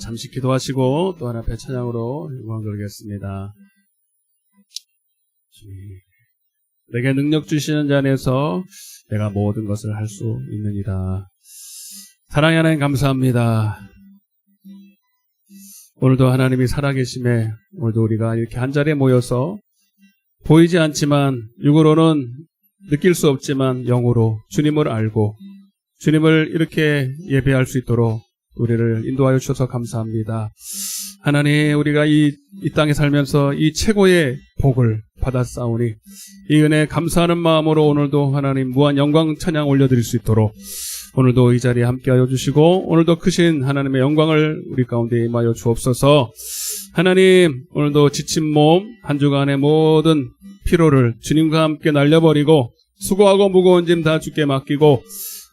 잠시 기도하시고 또 하나님의 찬양으로 영광 돌리겠습니다. 내게 능력 주시는 자 안에서 내가 모든 것을 할 수 있느니라. 사랑의 하나님 감사합니다. 오늘도 하나님이 살아계심에 오늘도 우리가 이렇게 한자리에 모여서 보이지 않지만 육으로는 느낄 수 없지만 영으로 주님을 알고 주님을 이렇게 예배할 수 있도록 우리를 인도하여 주셔서 감사합니다. 하나님, 우리가 이 땅에 살면서 이 최고의 복을 받았사오니 이 은혜 감사하는 마음으로 오늘도 하나님 무한 영광 찬양 올려드릴 수 있도록 오늘도 이 자리에 함께하여 주시고 오늘도 크신 하나님의 영광을 우리 가운데 임하여 주옵소서. 하나님, 오늘도 지친 몸 한 주간의 모든 피로를 주님과 함께 날려버리고 수고하고 무거운 짐 다 주께 맡기고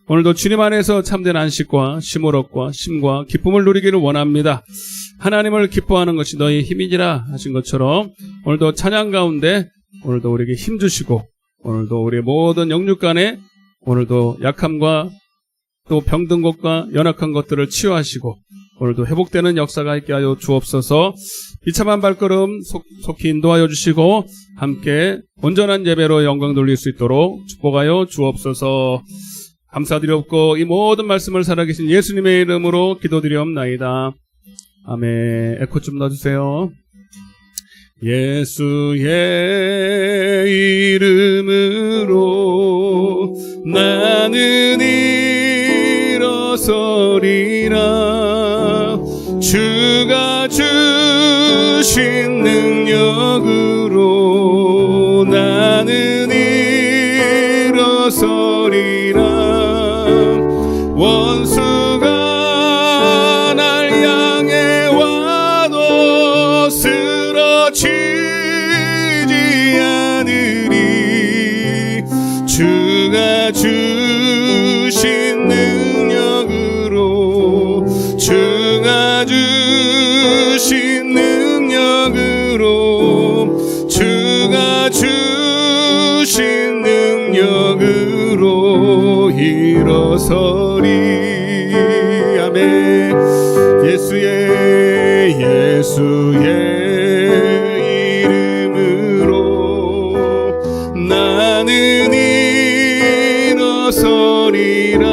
오늘도 주님 안에서 참된 안식과 심으릇과 심과 기쁨을 누리기를 원합니다. 하나님을 기뻐하는 것이 너희 힘이니라 하신 것처럼 오늘도 찬양 가운데 오늘도 우리에게 힘 주시고 오늘도 우리의 모든 영육 간에 오늘도 약함과 또 병든 것과 연약한 것들을 치유하시고 오늘도 회복되는 역사가 있게 하여 주옵소서. 비참한 발걸음 속히 인도하여 주시고 함께 온전한 예배로 영광 돌릴 수 있도록 축복하여 주옵소서. 감사드리옵고 이 모든 말씀을 살아계신 예수님의 이름으로 기도드리옵나이다. 아멘. 에코 좀 넣어주세요. 예수의 이름으로 나는 일어서리라. 주가 주신 능력으로 나는 일어서리라. 원수가 날 향해 와도 쓰러지지 않으리. 주가 주신 능력으로 주가 주신 능력으로 주가 주신 능력으로 일어서리. 아멘. 예수의 이름으로 나는 일어서리라.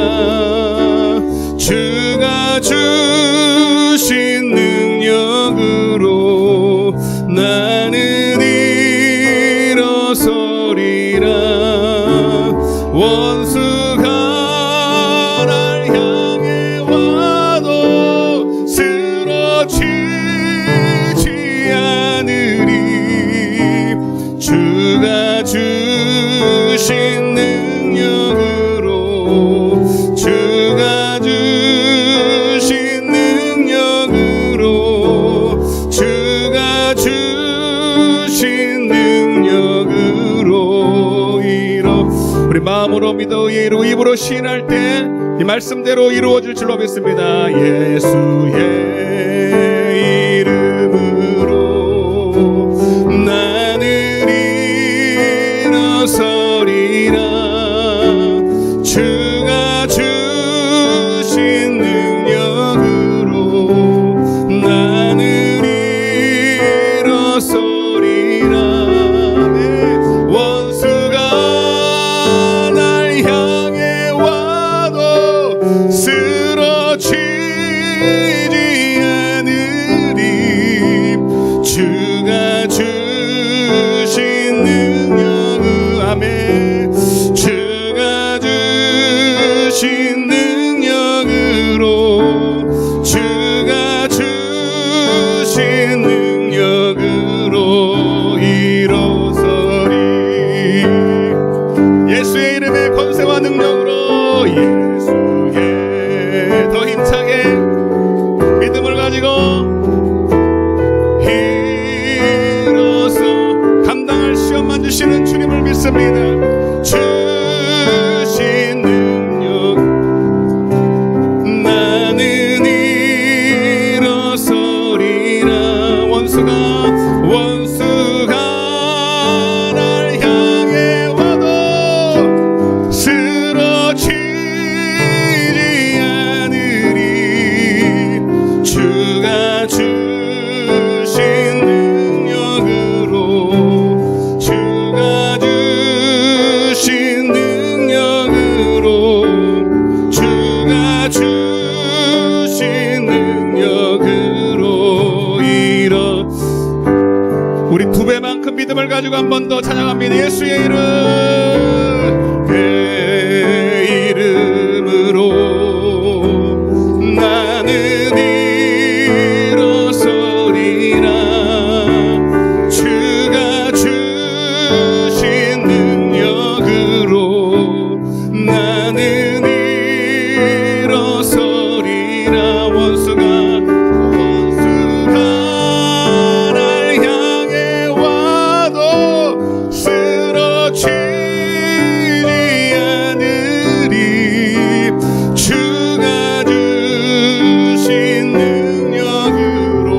주가 주신 능력으로 나는 일어서리라. 원수가 날 향해 와도 쓰러지지 않으리. 주가 주신 능력으로 주가 주신 능력으로 주가 주신 능력으로 우리 마음으로 믿어 입으로 시인할 때 이 말씀대로 이루어질 줄로 믿습니다. 예수의 이름으로 나는 일어서리라. 주가 주신 능력으로 나는 일어서리라. 쓰러지지 않으리. 주가 주신 능력으로 아멘. 주가 주신 능력으로 주가 주신 능력으로 일어서리. 예수의 이름의 권세와 능력으로 예수의 더 힘차게 믿음을 가지고 일어서 감당할 시험만 주시는 주님을 믿습니다. 주신 능력 나는 일어서리라. 원수가 날 향해 와도 쓰러지지 않으리. 믿음을 가지고 한 번 더 찬양합니다. 예수의 이름, 그 이름으로 나는 일어서리라. 주가 주신 능력으로 나는 일어서리라. 원수가 날 향해 와도 쓰러지지 않으리. 주가 주신 능력으로,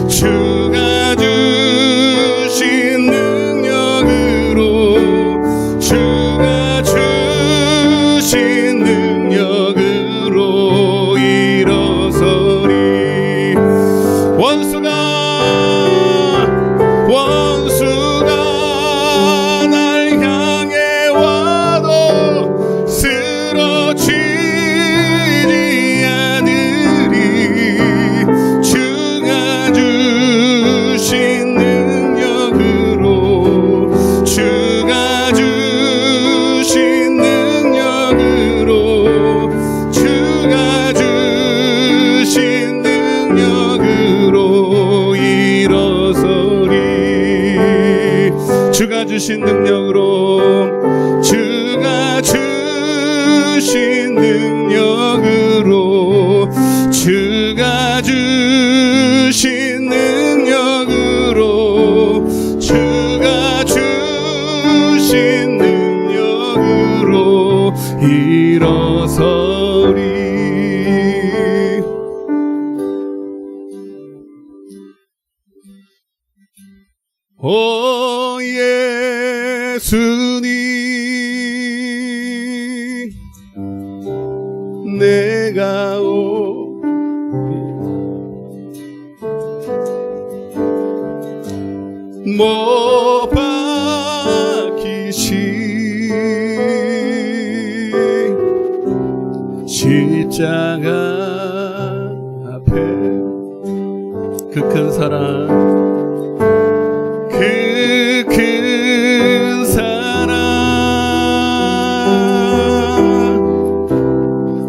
주가 주신 능력으로, 주가 주신 능력으로 일어서리. 원수가 날 향해 와도 쓰러지지 않으리. 주가 주신 능력으로, 주가 주신 능력으로, 주가 주신 능력으로 일어서리. 주가 주신 능력으로, 주가 주신 능력으로, 주가 주신 능력으로, 주가 주신 능력으로 일어서리. 오 예수님, 내가 못 박히신 십자가 앞에 그 큰 사랑, 그 큰 사랑,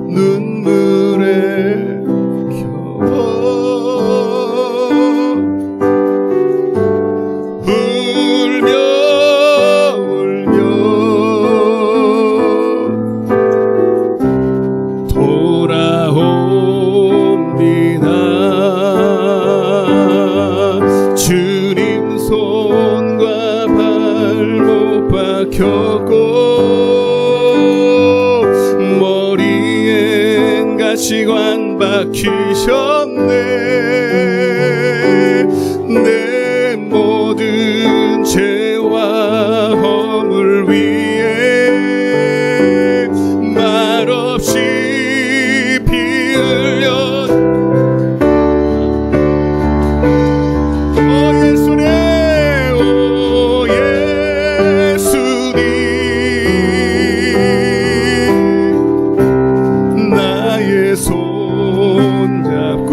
눈물에 겨워 울며 돌아옵니다. 주님 손과 발못 박혔고 머리엔 가시관 박히셨네. 내 모든 죄와 허물 위에 말없이 피 흘려. 손잡고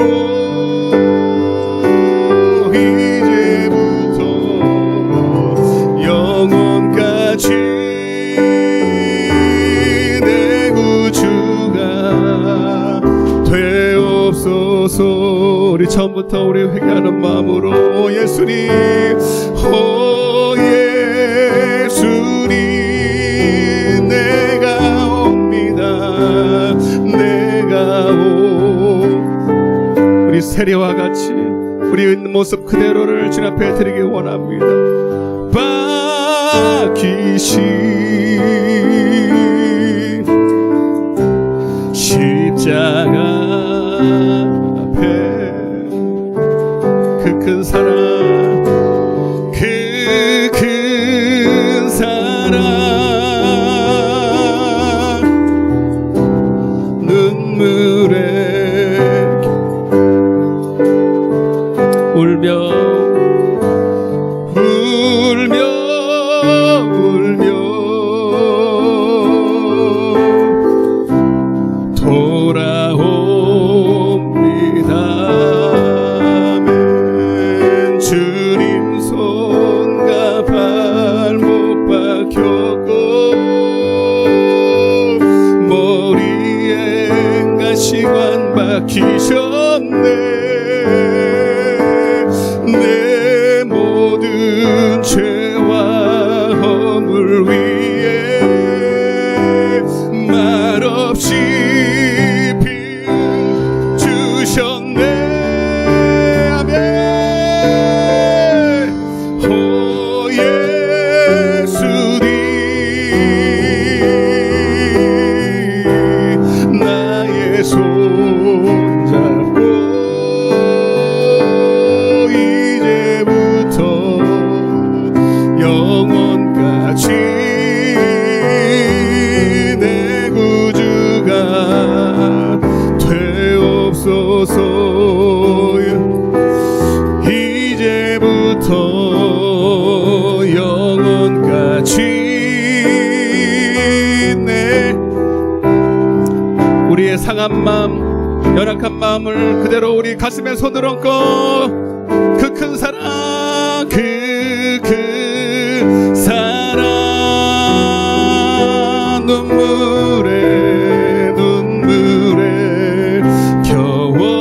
이제부터 영원까지 내 구주가 되옵소서. 우리 처음부터 우리 회개하는 마음으로 예수님, 오 예수님, 내가 옵니다. 내가 우리 세례와 같이 우리 있는 모습 그대로를 주님 앞에 드리기 원합니다. 박히신 십자가 앞에 그 큰 사랑, 그 큰 사랑, 눈물에 울며 돌아오 맡기셨네. 내 모든 죄와 허물 위에 말없이 비 주셨네. 이제부터 영원까지 내 우리의 상한 마음, 연약한 마음을 그대로 우리 가슴에 손을 얹고 그 큰 사랑, 그 큰 사랑, 눈물에 겨워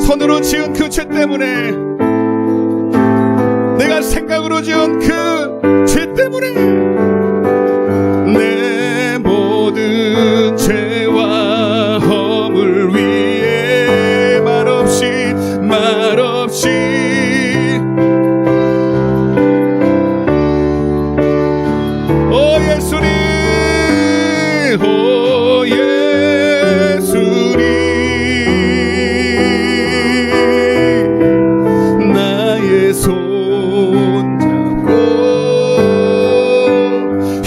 손으로 지은 그 죄 때문에, 내가 생각으로 지은 그 죄 때문에 내 모든 죄와 허물 위에 말없이 오 예수님, 오 예수님, 손잡고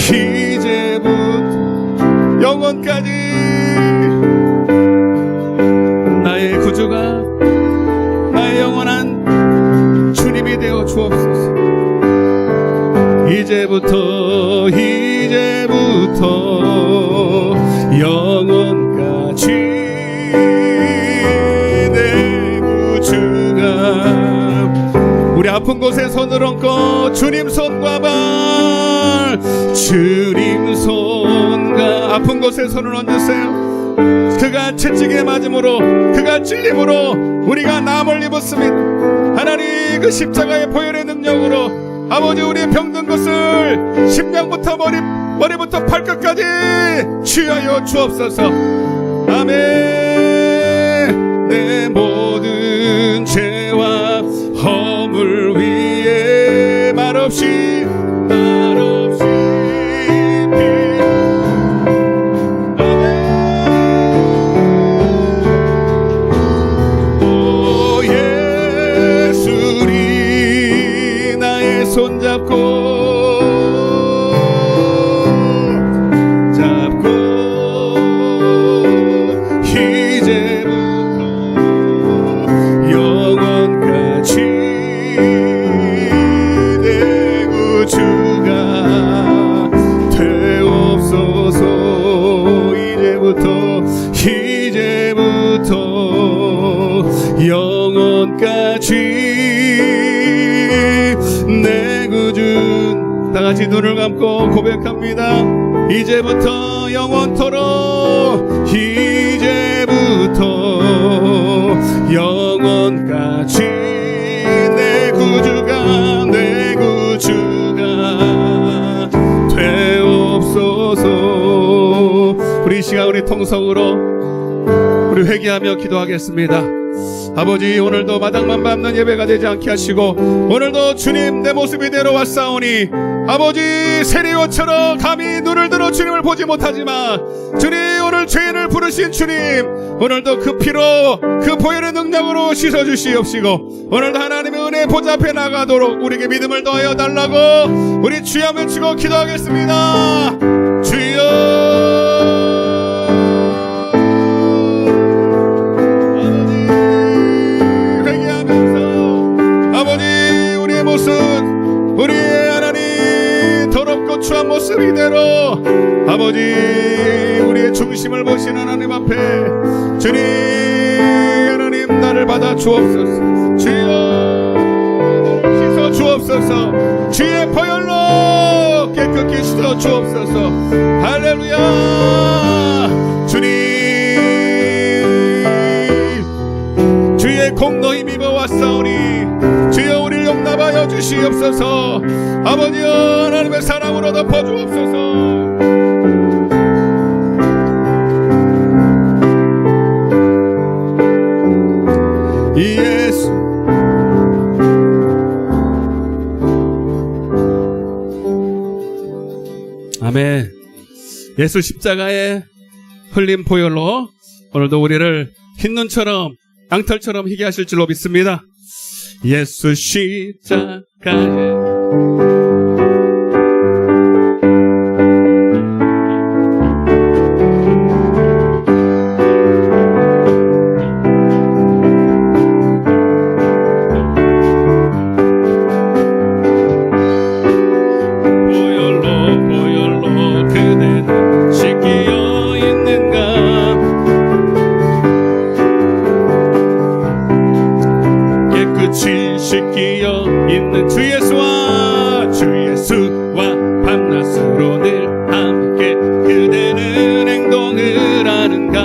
이제부터 영원까지 나의 구주가, 나의 영원한 주님이 되어 주옵소서. 이제부터 영원까지 내 구주가. 우리 아픈 곳에 손을 얹고 주님 손과 발, 주님 손과 아픈 곳에 손을 얹으세요. 그가 채찍에 맞음으로, 그가 찔림으로 우리가 남을 입었습니다. 하나님, 그 십자가의 보혈의 능력으로 아버지 우리의 병든 것을 심장부터 머리부터 발끝까지 취하여 주옵소서. 아멘. 내 모든 죄와 허물 위에 말없이 오 예수님, 나의 손잡고 영원까지 내 구주. 다같이 눈을 감고 고백합니다. 이제부터 영원토록, 이제부터 영원까지 내 구주가 되옵소서. 우리 시간, 우리 통성으로 우리 회개하며 기도하겠습니다. 아버지, 오늘도 마당만 밟는 예배가 되지 않게 하시고, 오늘도 주님 내 모습 이대로 왔사오니 아버지 세리요처럼 감히 눈을 들어 주님을 보지 못하지만, 주님 오늘 죄인을 부르신 주님, 오늘도 그 피로 그 보혈의 능력으로 씻어주시옵시고, 오늘도 하나님의 은혜 보좌 앞에 나가도록 우리에게 믿음을 더하여 달라고 우리 주여 외치고 기도하겠습니다. 주여. 우리의 하나님, 더럽고 추한 모습 이대로 아버지 우리의 중심을 보시는 하나님 앞에 주님 하나님 나를 받아 주옵소서. 주여 씻어 주옵소서. 주의 보혈로 깨끗이 씻어 주옵소서. 할렐루야. 주님 주의 공로 힘입어 왔사오니 주여 우리를 용납하여 주시옵소서. 아버지여 하나님의 사랑으로 덮어 주옵소서. 예수 아멘. 예수 십자가의 흘린 보혈로 오늘도 우리를 흰 눈처럼 양털처럼 희게 하실 줄로 믿습니다. 예수 십자가에 씻기어 있는 주 예수와 밤낮으로 늘 함께 그대는 행동을 하는가.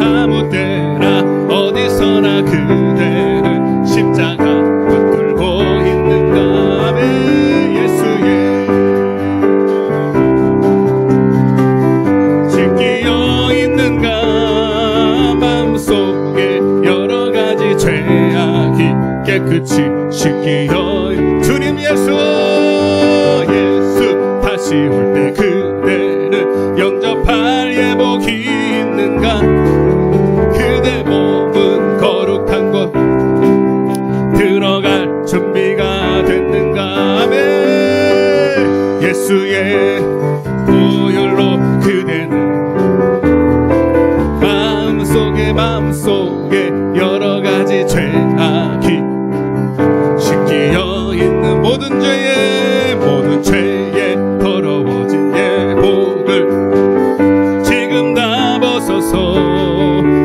아무 때나 어디서나 그대는 십자가 붙들고 있는가. 예수의 씻기어 있는가. 마음속에 여러 가지 죄악이 깨끗이 씻기어 주님 예수 다시 올 때 그대는 영접할 예복이 있는가. 그대 몸은 거룩한 곳 들어갈 준비가 됐는가. 아멘. 예수의 보혈로 그대는 마음속에 여러 가지 죄악이 씻기어 있는 모든 죄에 더러워진 예복을 지금 다 벗어서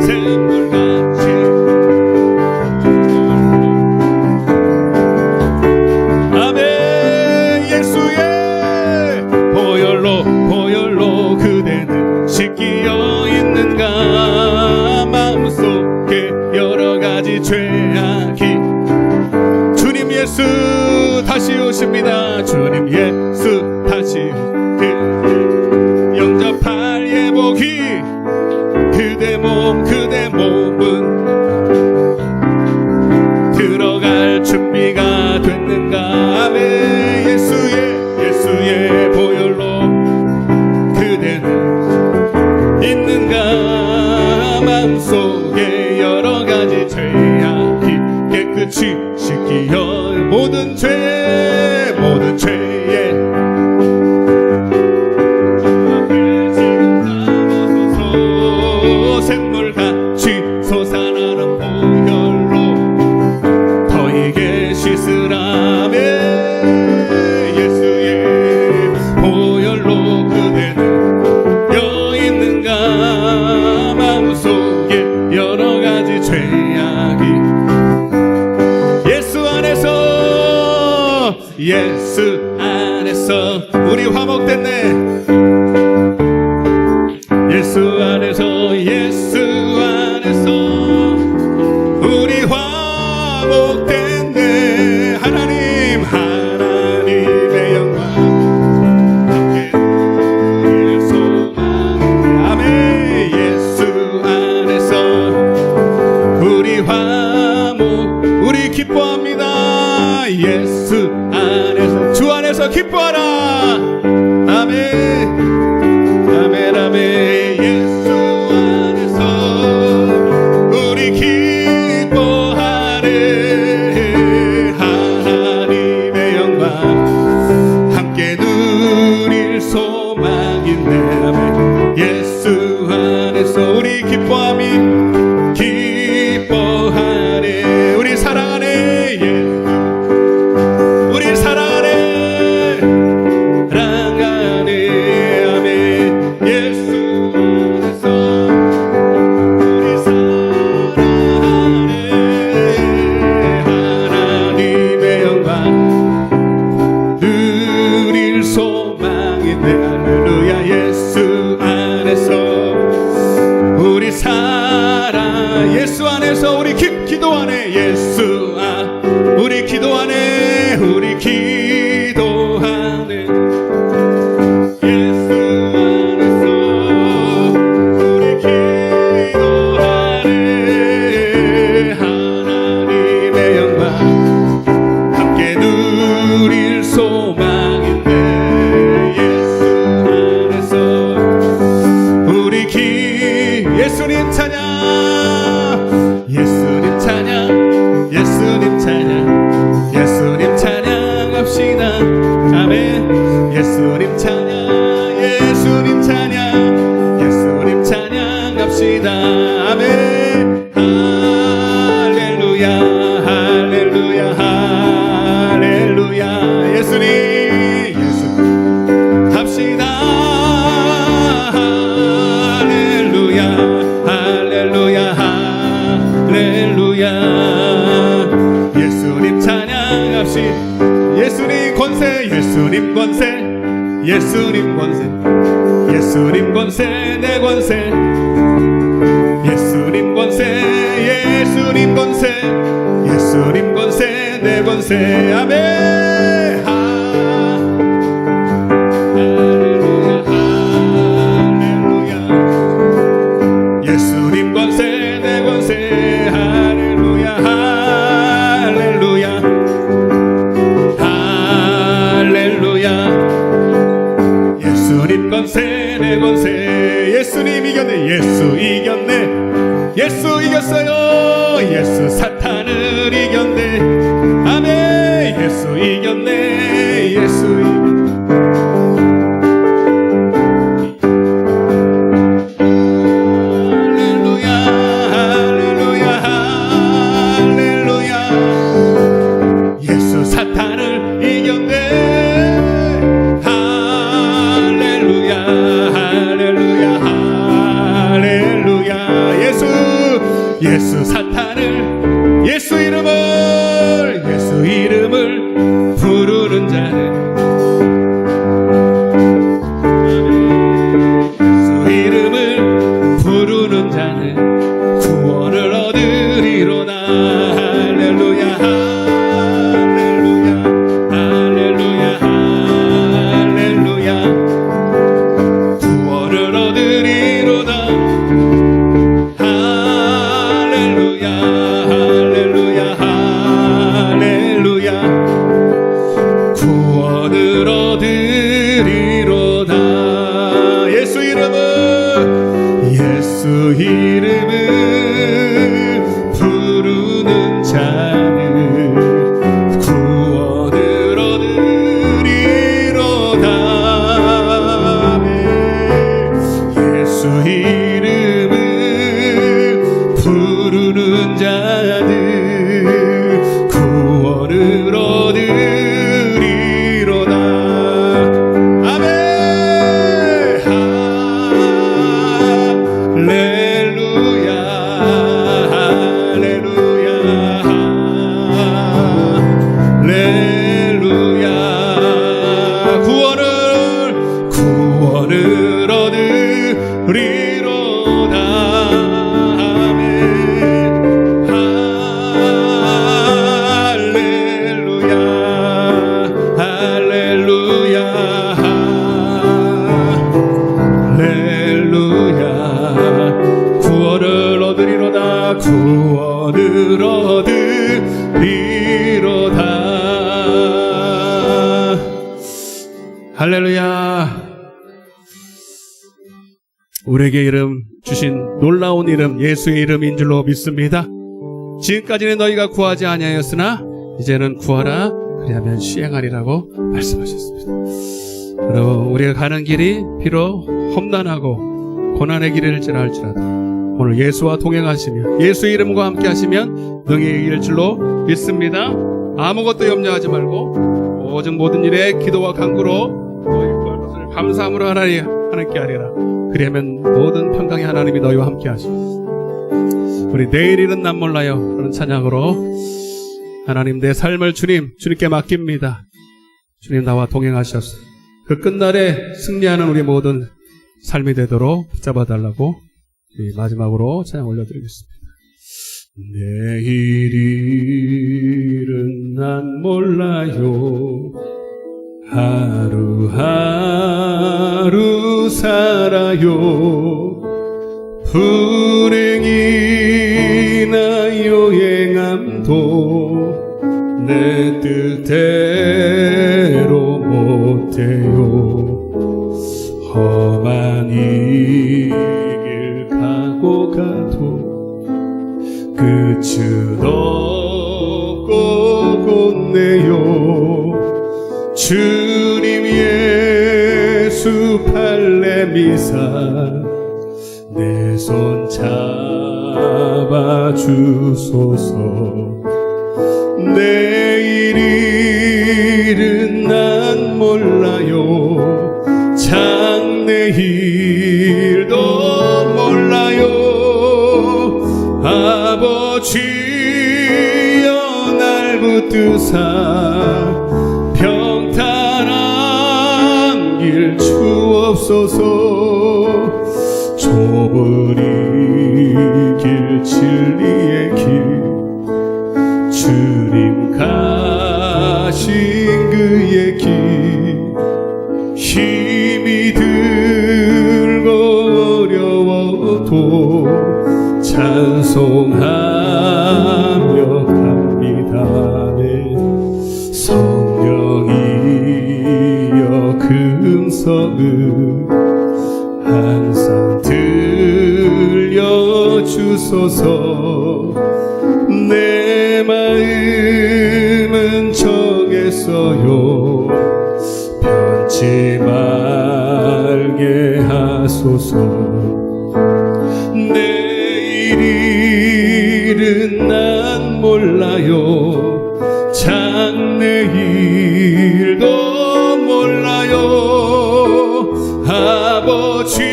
샘물같이 아멘. 예수의 보혈로 그대는 씻기어 있는가. 마음속에 여러 가지 죄악이 주님 예수 다시 오십니다. 주님 예수 다시 영접할 예복이 그대 몸은 들어갈 준비가 됐는가. 아멘. 예수의 보혈로 그대는 있는가. 마음속에 여러 가지 죄악이 깨끗이 씻기어 모든 죄에 지금 다 벗어서 샘물같이 솟아나는 보혈로 더이게 씻으라며. 예수의 보혈로 그대는 여있는가. 마음속에 여러 가지 죄악이 예수 안에서 우리 화목됐네. 예수 안에서 우리 화목됐네. 하나님의 영광 함께 누릴 소망. 아멘. 예수 안에서 우리 우리 기뻐합니다. 예수 안에서 주 안에서 기뻐하라. 아멘. 예수 안에서 우리 기뻐하네. 하나님의 영광 함께 누릴 소망인데. 아멘. 예수 안에서 우리 기뻐하네. 우리 사랑하네. 우리 사랑하네. 예수님 찬양, 예수님 찬양, 예수님 찬양합시다. 아멘. 할렐루야, 할렐루야, 할렐루야. 예수님, 예수 합시다. 할렐루야, 할렐루야, 할렐루야. 예수님 찬양합시다. 예수님 권세, 예수님 권세, 예수님 권세, 예수님 권세, 내 권세, 예수님 권세, 예수님 권세, 예수님 권세, 내 권세. 아멘. 할렐루야, 할렐루야. 예수님 권세, 내 권세. 할렐루야, 할렐루야, 할렐루야. 예수님 권세, 내 권세. 예수님 이겼네, 예수 이겼네, 예수 이겼어요. 예수 사탄을 이겼네. 아멘. 예수 이겼네, 예수 이겼네. 할렐루야, 할렐루야, 할렐루야. 예수 사탄을 이겼네. 할렐루야, 할렐루야, 할렐루야. 예수 사탄을, 예수 이름을 부르는 자는, 예수 이름을 부르는 자는 구원을 얻으리로다. 할렐루야, 할렐루야, 할렐루야, 할렐루야. 구원을 얻으리로다. 할렐루야, 할렐루야, 할렐루야. 구원을 얻으리로다. 예수 이름을 부르는 자는 구원을 얻으리로다. 예수 이름을 부르는 자는 구원을 얻으리로다. 아멘. 할렐루야, 할렐루야, 할렐루야. 구원을 얻으리로다. 아멘. 할렐루야, 할렐루야, 할렐루야. 구원을 얻으리로다. 구원을 얻으리로다. 할렐루야. 우리에게 이름 주신 놀라운 이름, 예수의 이름인 줄로 믿습니다. 지금까지는 너희가 구하지 아니하였으나 이제는 구하라, 그리하면 시행하리라고 말씀하셨습니다. 여러분, 우리가 가는 길이 비록 험난하고 고난의 길일지라 할지라도 오늘 예수와 동행하시며 예수의 이름과 함께 하시면 능히 이길 줄로 믿습니다. 아무것도 염려하지 말고 오직 모든 일에 기도와 간구로 너희 구할 것을 감사함으로 하나님께 하리라. 그리하면 모든 평강의 하나님이 너희와 함께 하시고 우리 내일일은 난 몰라요 그런 찬양으로 하나님, 내 삶을 주님께 맡깁니다. 주님 나와 동행하셔서 그 끝날에 승리하는 우리 모든 삶이 되도록 붙잡아 달라고 마지막으로 찬양 올려드리겠습니다. 내일일은 난 몰라요, 하루하루 살아요. 불행이나 요행함도 내 뜻대로 못해요. 험한 이 길 가고 가도 끝은 없고 곧네요. 주님 예수 팔레미사 내 손 잡아주소서. 내일은 난 몰라요. 장래일도 몰라요. 아버지여 날 붙드사 평탄한 길 주옵소서. 좁은 이 길 진리의 길 주님 가신 그의 길 힘이 들고 어려워도 찬송하며 갑니다. 네. 성령이여 금성을 항상 들려주소서. 내 마음은 정했어요. 변치 말게 하소서. 내일은 난 몰라요. 장래일도 몰라요. 아버지여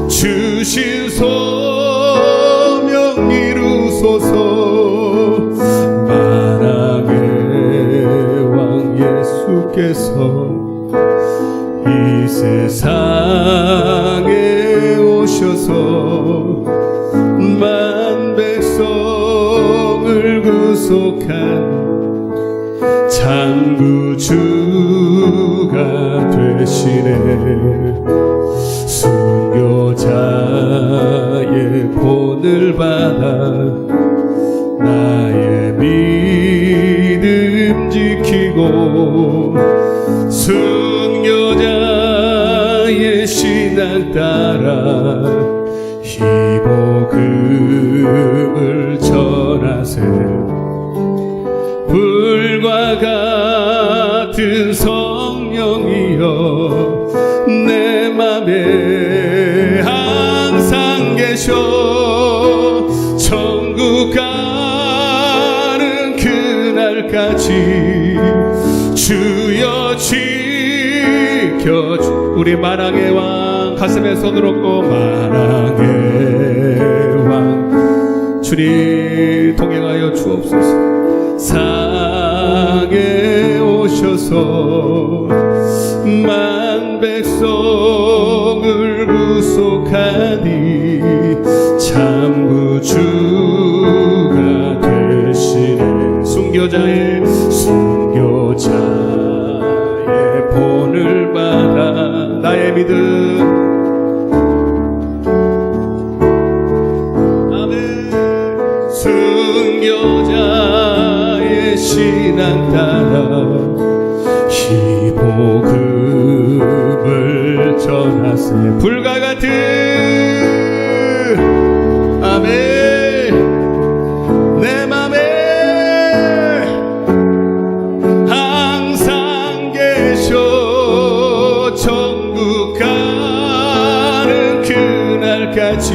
주신 소명 이루소서. 만왕의 왕 예수께서 이 세상에 오셔서 만 백성을 구속한 참 구주가 되시네. 순교자의 본을 받아 나의 믿음 지키고 순교자의 신앙 따라 이 복음을 전하세. 불과 같은 성령이여 내 맘에 항상 계셔. 천국 가는 그날까지 주여 지켜주. 우리 만왕의 왕 가슴에 손을 얹고 만왕의 왕 주님 동행하여 주옵소서. 상에 오셔서 만 백성을 구속하니 참 구주가 되시네. 순교자의 본을 받아 나의 믿음 순교자의 신앙 따라 이 복음을 전하세. 불과 같은 아멘 내 맘에 항상 계셔. 천국 가는 그날까지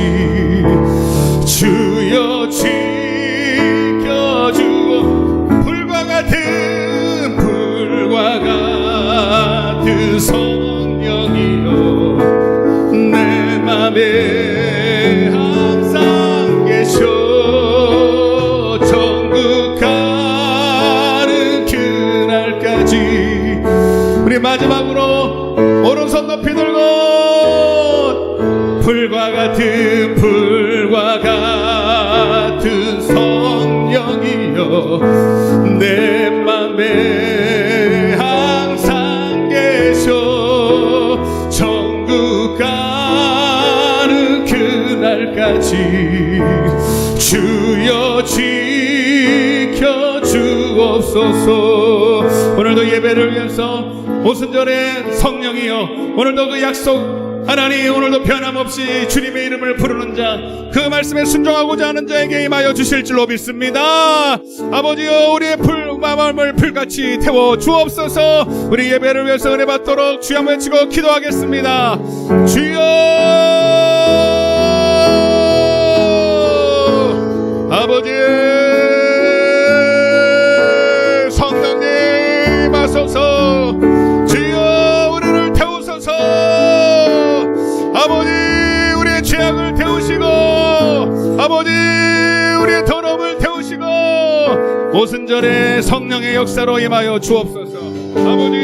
주여 지켜주고. 불과 같은 성령이여 내 맘에 항상 계셔. 천국 가는 그날까지. 우리 마지막으로 오른손 높이 들고 불과 같은 성령이여 내 맘에 항상 계셔. 천국 가는 그날까지 주여 지켜주옵소서. 오늘도 예배를 위해서 오순절에 성령이여 오늘도 그 약속 하나님, 오늘도 변함없이 주님의 이름을 부르는 자, 그 말씀에 순종하고자 하는 자에게 임하여 주실 줄로 믿습니다. 아버지여, 우리의 마음을 불같이 태워 주옵소서. 우리 예배를 위해서 은혜 받도록 주여 외치고 기도하겠습니다. 주여, 아버지 성령님 하소서. 주여, 우리를 태우소서. 아버지, 우리의 죄악을 태우시고, 아버지, 우리의 더러움을 태우시고, 오순절에 성령의 역사로 임하여 주옵소서. 아버지,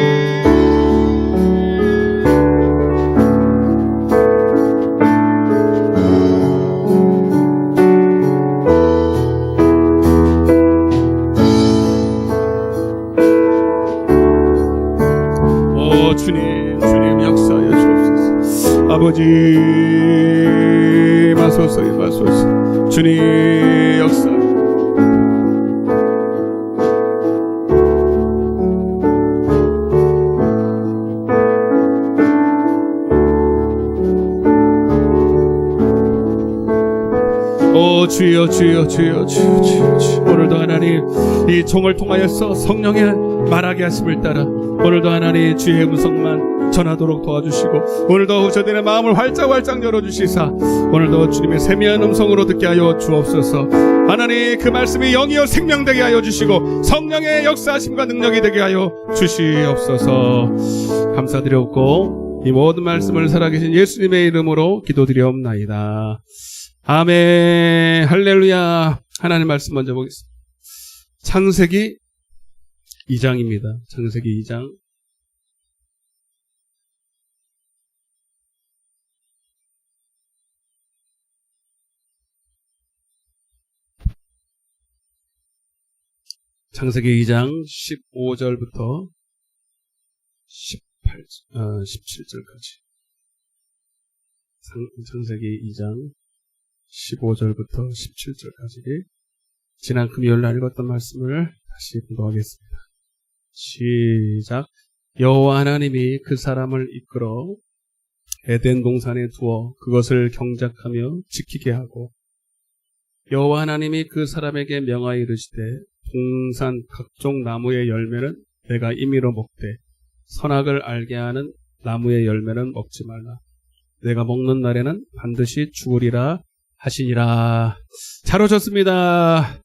주님 역사하여 주옵소서. 아버지 마소서, 마소서. 주님 역사. 주여, 주여, 주여, 주여, 주여, 주여. 오늘도 하나님, 이 종을 통하여서 성령의 말하게 하심을 따라 오늘도 하나님 주의 음성만 전하도록 도와주시고, 오늘도 저들의 마음을 활짝 열어주시사 오늘도 주님의 세미한 음성으로 듣게 하여 주옵소서. 하나님, 그 말씀이 영이요 생명되게 하여 주시고 성령의 역사하심과 능력이 되게 하여 주시옵소서. 감사드렸고 이 모든 말씀을 살아계신 예수님의 이름으로 기도드리옵나이다. 아멘. 할렐루야. 하나님 말씀 먼저 보겠습니다. 창세기 2장입니다. 창세기 2장. 창세기 2장 15절부터 17절까지. 창세기 2장 15절부터 17절까지 지난 금요일날 읽었던 말씀을 다시 공부하겠습니다. 시작. 여호와 하나님이 그 사람을 이끌어 에덴 동산에 두어 그것을 경작하며 지키게 하고, 여호와 하나님이 그 사람에게 명하여 이르시되 동산 각종 나무의 열매는 내가 임의로 먹되 선악을 알게 하는 나무의 열매는 먹지 말라. 내가 먹는 날에는 반드시 죽으리라 하시니라. 잘 오셨습니다.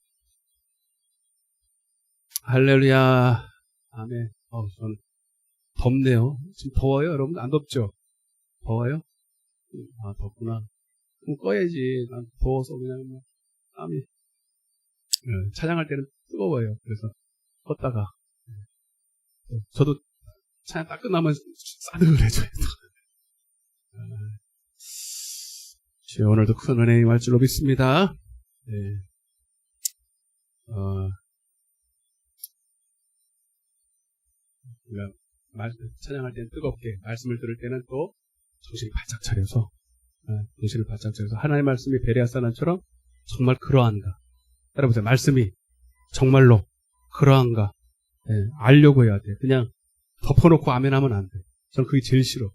할렐루야. 아멘. 전 덥네요. 지금 더워요, 여러분? 안 덥죠? 더워요? 아, 덥구나. 그럼 꺼야지. 난 더워서 그냥 땀이. 차장할 때는 뜨거워요. 그래서 껐다가. 저도 차장 딱 끝나면 싸늘해져요. 오늘도 큰 은혜 임할 줄로 믿습니다. 네. 우리가 찬양할 때는 뜨겁게, 말씀을 들을 때는 또 정신이 바짝 차려서, 정신을 바짝 차려서 하나님의 말씀이 베레아사나처럼 정말 그러한가. 따라보세요. 말씀이 정말로 그러한가. 네, 알려고 해야 돼. 그냥 덮어놓고 아멘 하면 안 돼. 전 그게 제일 싫어.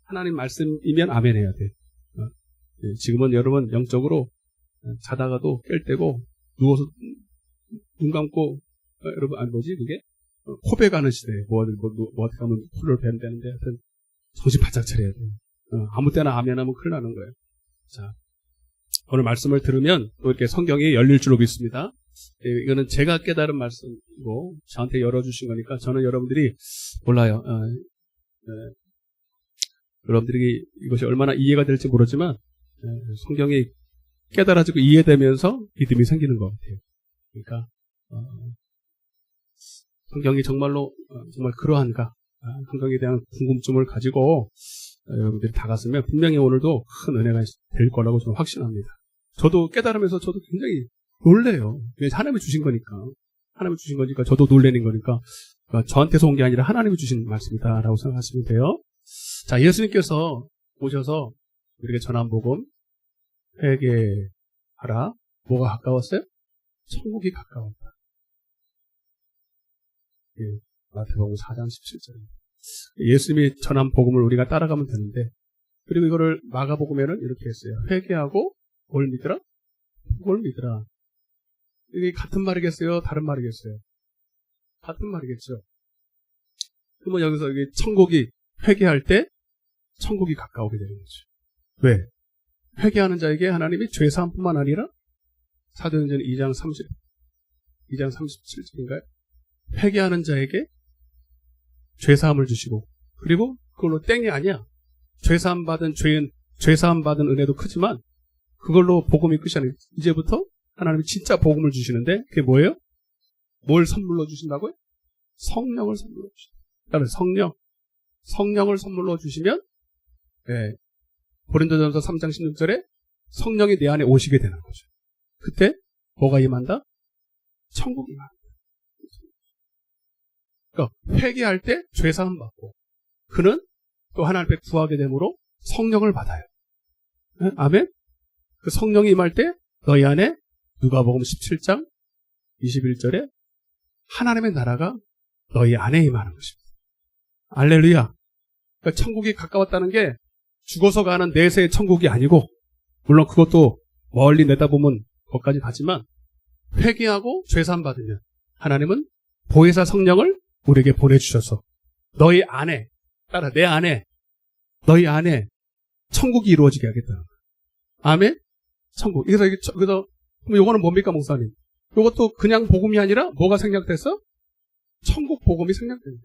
하나님 말씀이면 아멘 해야 돼. 지금은 여러분 영적으로 자다가도 깰 때고 누워서 눈 감고 여러분 그게 코베 가는 시대에 뭐 어떻게 하면 코를 베면 되는데 하여튼 정신 바짝 차려야 돼. 아무 때나 아멘 하면 큰일 나는 거예요. 자, 오늘 말씀을 들으면 또 이렇게 성경이 열릴 줄로 믿습니다. 이거는 제가 깨달은 말씀이고 저한테 열어주신 거니까 저는 여러분들이 몰라요. 여러분들이 이것이 얼마나 이해가 될지 모르지만 성경이 깨달아지고 이해되면서 믿음이 생기는 것 같아요. 그러니까 성경이 정말로 정말 그러한가, 성경에 대한 궁금증을 가지고 여러분들이 다가서면 분명히 오늘도 큰 은혜가 될 거라고 저는 확신합니다. 저도 깨달으면서 저도 굉장히 놀래요. 하나님이 주신 거니까. 하나님이 주신 거니까 저도 놀래는 거니까 저한테서 온 게 아니라 하나님이 주신 말씀이다라고 생각하시면 돼요. 자, 예수님께서 오셔서 우리에게 전한 복음, 회개하라. 뭐가 가까웠어요? 천국이 가까웠다. 마태복음 4장 17절. 예수님이 전한 복음을 우리가 따라가면 되는데 그리고 이거를 마가복음에는 이렇게 했어요. 회개하고 뭘 믿으라? 뭘 믿으라. 이게 같은 말이겠어요? 다른 말이겠어요? 같은 말이겠죠. 그러면 여기서 여기 천국이 회개할 때 천국이 가까우게 되는 거죠. 왜? 회개하는 자에게 하나님이 죄사함뿐만 아니라 사도행전 2장 37절인가요? 회개하는 자에게 죄사함을 주시고, 그리고 그걸로 땡이 아니야. 죄사함 받은 죄인, 죄사함 받은 은혜도 크지만 그걸로 복음이 끝이 아니에요. 이제부터 하나님이 진짜 복음을 주시는데 그게 뭐예요? 뭘 선물로 주신다고요? 성령을 선물로 주신다. 그러니까 성령을 선물로 주시면, 네, 고린도전서 3장 16절에 성령이 내 안에 오시게 되는 거죠. 그때 뭐가 임한다? 천국이 임한다. 그러니까 회개할 때 죄사함 받고, 그는 또 하나님 앞에 구하게 되므로 성령을 받아요. 네? 아멘? 그 성령이 임할 때 너희 안에 누가복음 17장 21절에 하나님의 나라가 너희 안에 임하는 것입니다. 알렐루야. 그러니까 천국이 가까웠다는 게 죽어서 가는 내세의 천국이 아니고, 물론 그것도 멀리 내다보면 거기까지 가지만, 회개하고 죄사함 받으면 하나님은 보혜사 성령을 우리에게 보내주셔서 너희 안에, 따라 내 안에, 너희 안에 천국이 이루어지게 하겠다는 거예요. 아멘? 천국. 그래서 그럼 요거는 뭡니까, 목사님? 요것도 그냥 복음이 아니라 뭐가 생략됐어? 천국 복음이 생략됩니다.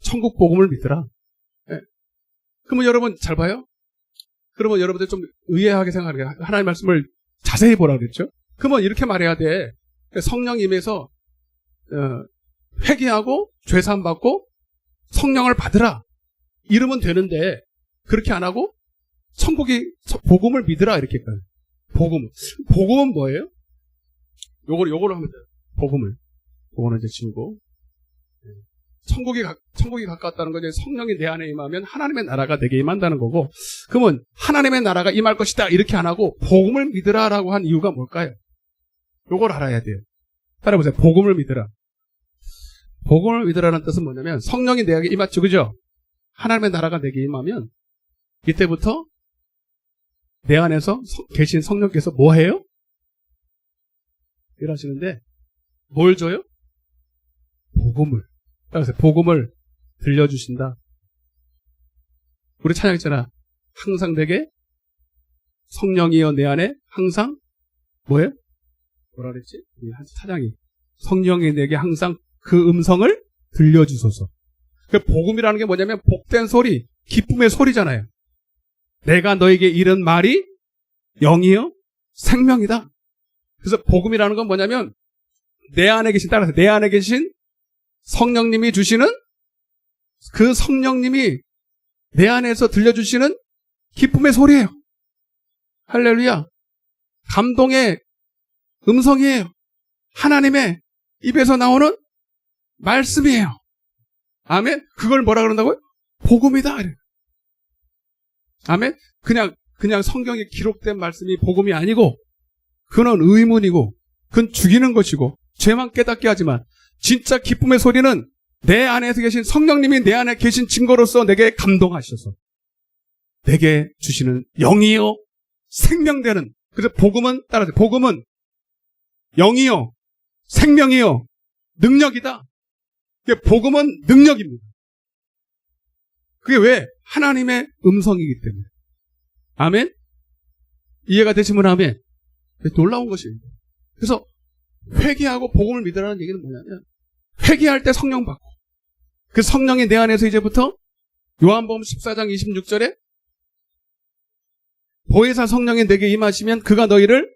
천국 복음을 믿더라. 네. 그러면 여러분 잘 봐요. 그러면 여러분들 좀 의아하게 생각하는 게, 하나님의 말씀을 자세히 보라 그랬죠. 그러면 이렇게 말해야 돼. 성령 임해서 회개하고 죄사함 받고 성령을 받으라 이러면 되는데, 그렇게 안 하고 천국이 복음을 믿으라 이렇게 해요. 복음은 뭐예요? 요거를 하면 돼요. 복음은 이제 지우고, 천국이 가까웠다는 건 이제 성령이 내 안에 임하면 하나님의 나라가 내게 임한다는 거고, 그러면 하나님의 나라가 임할 것이다 이렇게 안 하고 복음을 믿으라라고 한 이유가 뭘까요? 요걸 알아야 돼요. 따라보세요. 복음을 믿으라. 복음을 믿으라는 뜻은 뭐냐면, 성령이 내게 임했죠, 그죠? 하나님의 나라가 내게 임하면 이때부터 내 안에서 계신 성령께서 뭐 해요? 일하시는데 뭘 줘요? 복음을. 따라서 복음을 들려주신다. 우리 찬양했잖아. 항상 내게 성령이여 내 안에 항상 뭐예요? 뭐라 그랬지? 찬양이. 성령이 내게 항상 그 음성을 들려주소서. 그 복음이라는 게 뭐냐면 복된 소리, 기쁨의 소리잖아요. 내가 너에게 이른 말이 영이요 생명이다. 그래서 복음이라는 건 뭐냐면 내 안에 계신, 따라서 내 안에 계신 성령님이 주시는, 그 성령님이 내 안에서 들려주시는 기쁨의 소리예요. 할렐루야. 감동의 음성이에요. 하나님의 입에서 나오는 말씀이에요. 아멘. 그걸 뭐라 그런다고요? 복음이다. 아멘. 그냥 성경에 기록된 말씀이 복음이 아니고, 그건 의문이고, 그건 죽이는 것이고, 죄만 깨닫게 하지만, 진짜 기쁨의 소리는 내 안에서 계신 성령님이 내 안에 계신 증거로서 내게 감동하셔서 내게 주시는 영이요 생명되는. 그래서 복음은, 따라서 복음은 영이요 생명이요 능력이다. 복음은 능력입니다. 그게 왜? 하나님의 음성이기 때문에. 아멘? 이해가 되시면 아멘? 놀라운 것입니다. 그래서 회개하고 복음을 믿으라는 얘기는 뭐냐면, 회개할 때 성령 받고, 그 성령이 내 안에서 이제부터 요한복음 14장 26절에 보혜사 성령이 내게 임하시면 그가 너희를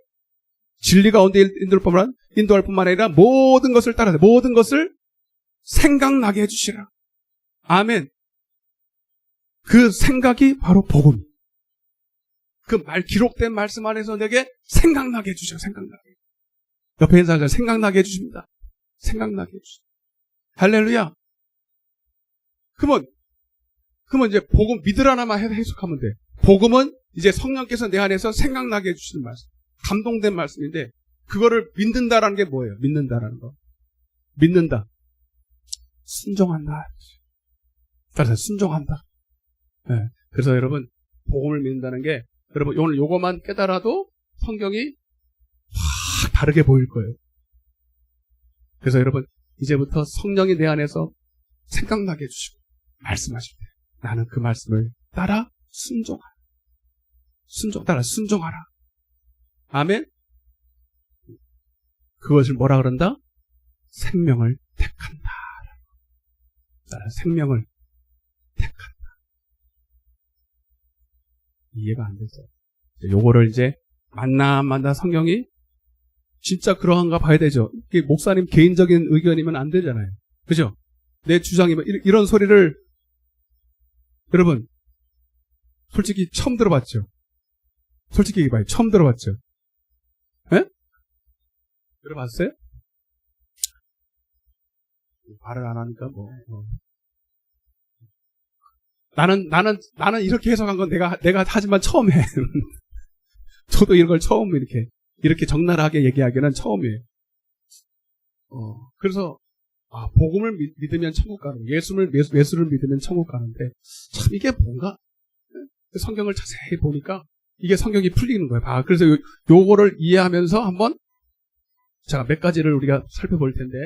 진리 가운데 인도할 뿐만 아니라 모든 것을 따라서 모든 것을 생각나게 해주시라. 아멘. 그 생각이 바로 복음. 그 기록된 말씀 안에서 내게 생각나게 해주셔. 생각나게. 옆에 있는 사람들 생각나게 해주십니다. 생각나게 해주십니다. 할렐루야. 그러면 이제 복음 믿으라나만 해석하면 돼. 복음은 이제 성령께서 내 안에서 생각나게 해주시는 말씀. 감동된 말씀인데, 그거를 믿는다라는 게 뭐예요? 믿는다라는 거. 믿는다. 순종한다. 따라서 순종한다. 네. 그래서 여러분, 복음을 믿는다는 게 여러분 오늘 요거만 깨달아도 성경이 확 다르게 보일 거예요. 그래서 여러분 이제부터 성령이 내 안에서 생각나게 해주시고 말씀하실 때 나는 그 말씀을 따라 순종하라. 따라 순종하라. 아멘. 그것을 뭐라 그런다? 생명을 택한다. 따라 생명을 택한다. 이해가 안 됐어요. 요거를 이제 만나 성경이 진짜 그러한가 봐야 되죠. 이게 목사님 개인적인 의견이면 안 되잖아요. 그죠? 내 주장이면 이런 소리를 여러분 솔직히 처음 들어봤죠? 솔직히 얘기해봐요. 처음 들어봤죠? 에? 들어봤어요? 말을 안 하니까 뭐. 나는 이렇게 해석한 건 내가 하지만 처음 해. 저도 이런 걸 처음 이렇게 적나라하게 얘기하기는 처음이에요. 그래서 복음을 믿으면 천국 가는, 예수를 믿으면 천국 가는데 참 이게 뭔가 성경을 자세히 보니까 이게 성경이 풀리는 거예요. 그래서 요거를 이해하면서 한번 자, 몇 가지를 우리가 살펴볼 텐데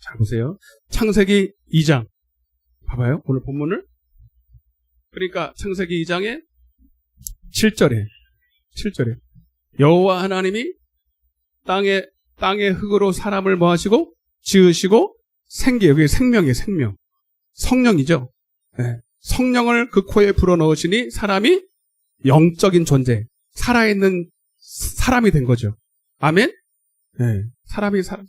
잘 보세요. 창세기 2장 봐봐요. 오늘 본문을. 그러니까 창세기 2장의 7절에 여호와 하나님이 땅의 흙으로 사람을 뭐 하시고 지으시고 여기 생명이에요. 생명. 성령이죠. 네. 성령을 그 코에 불어넣으시니 사람이 영적인 존재, 살아있는 사람이 된 거죠. 아멘? 네. 사람이 사람.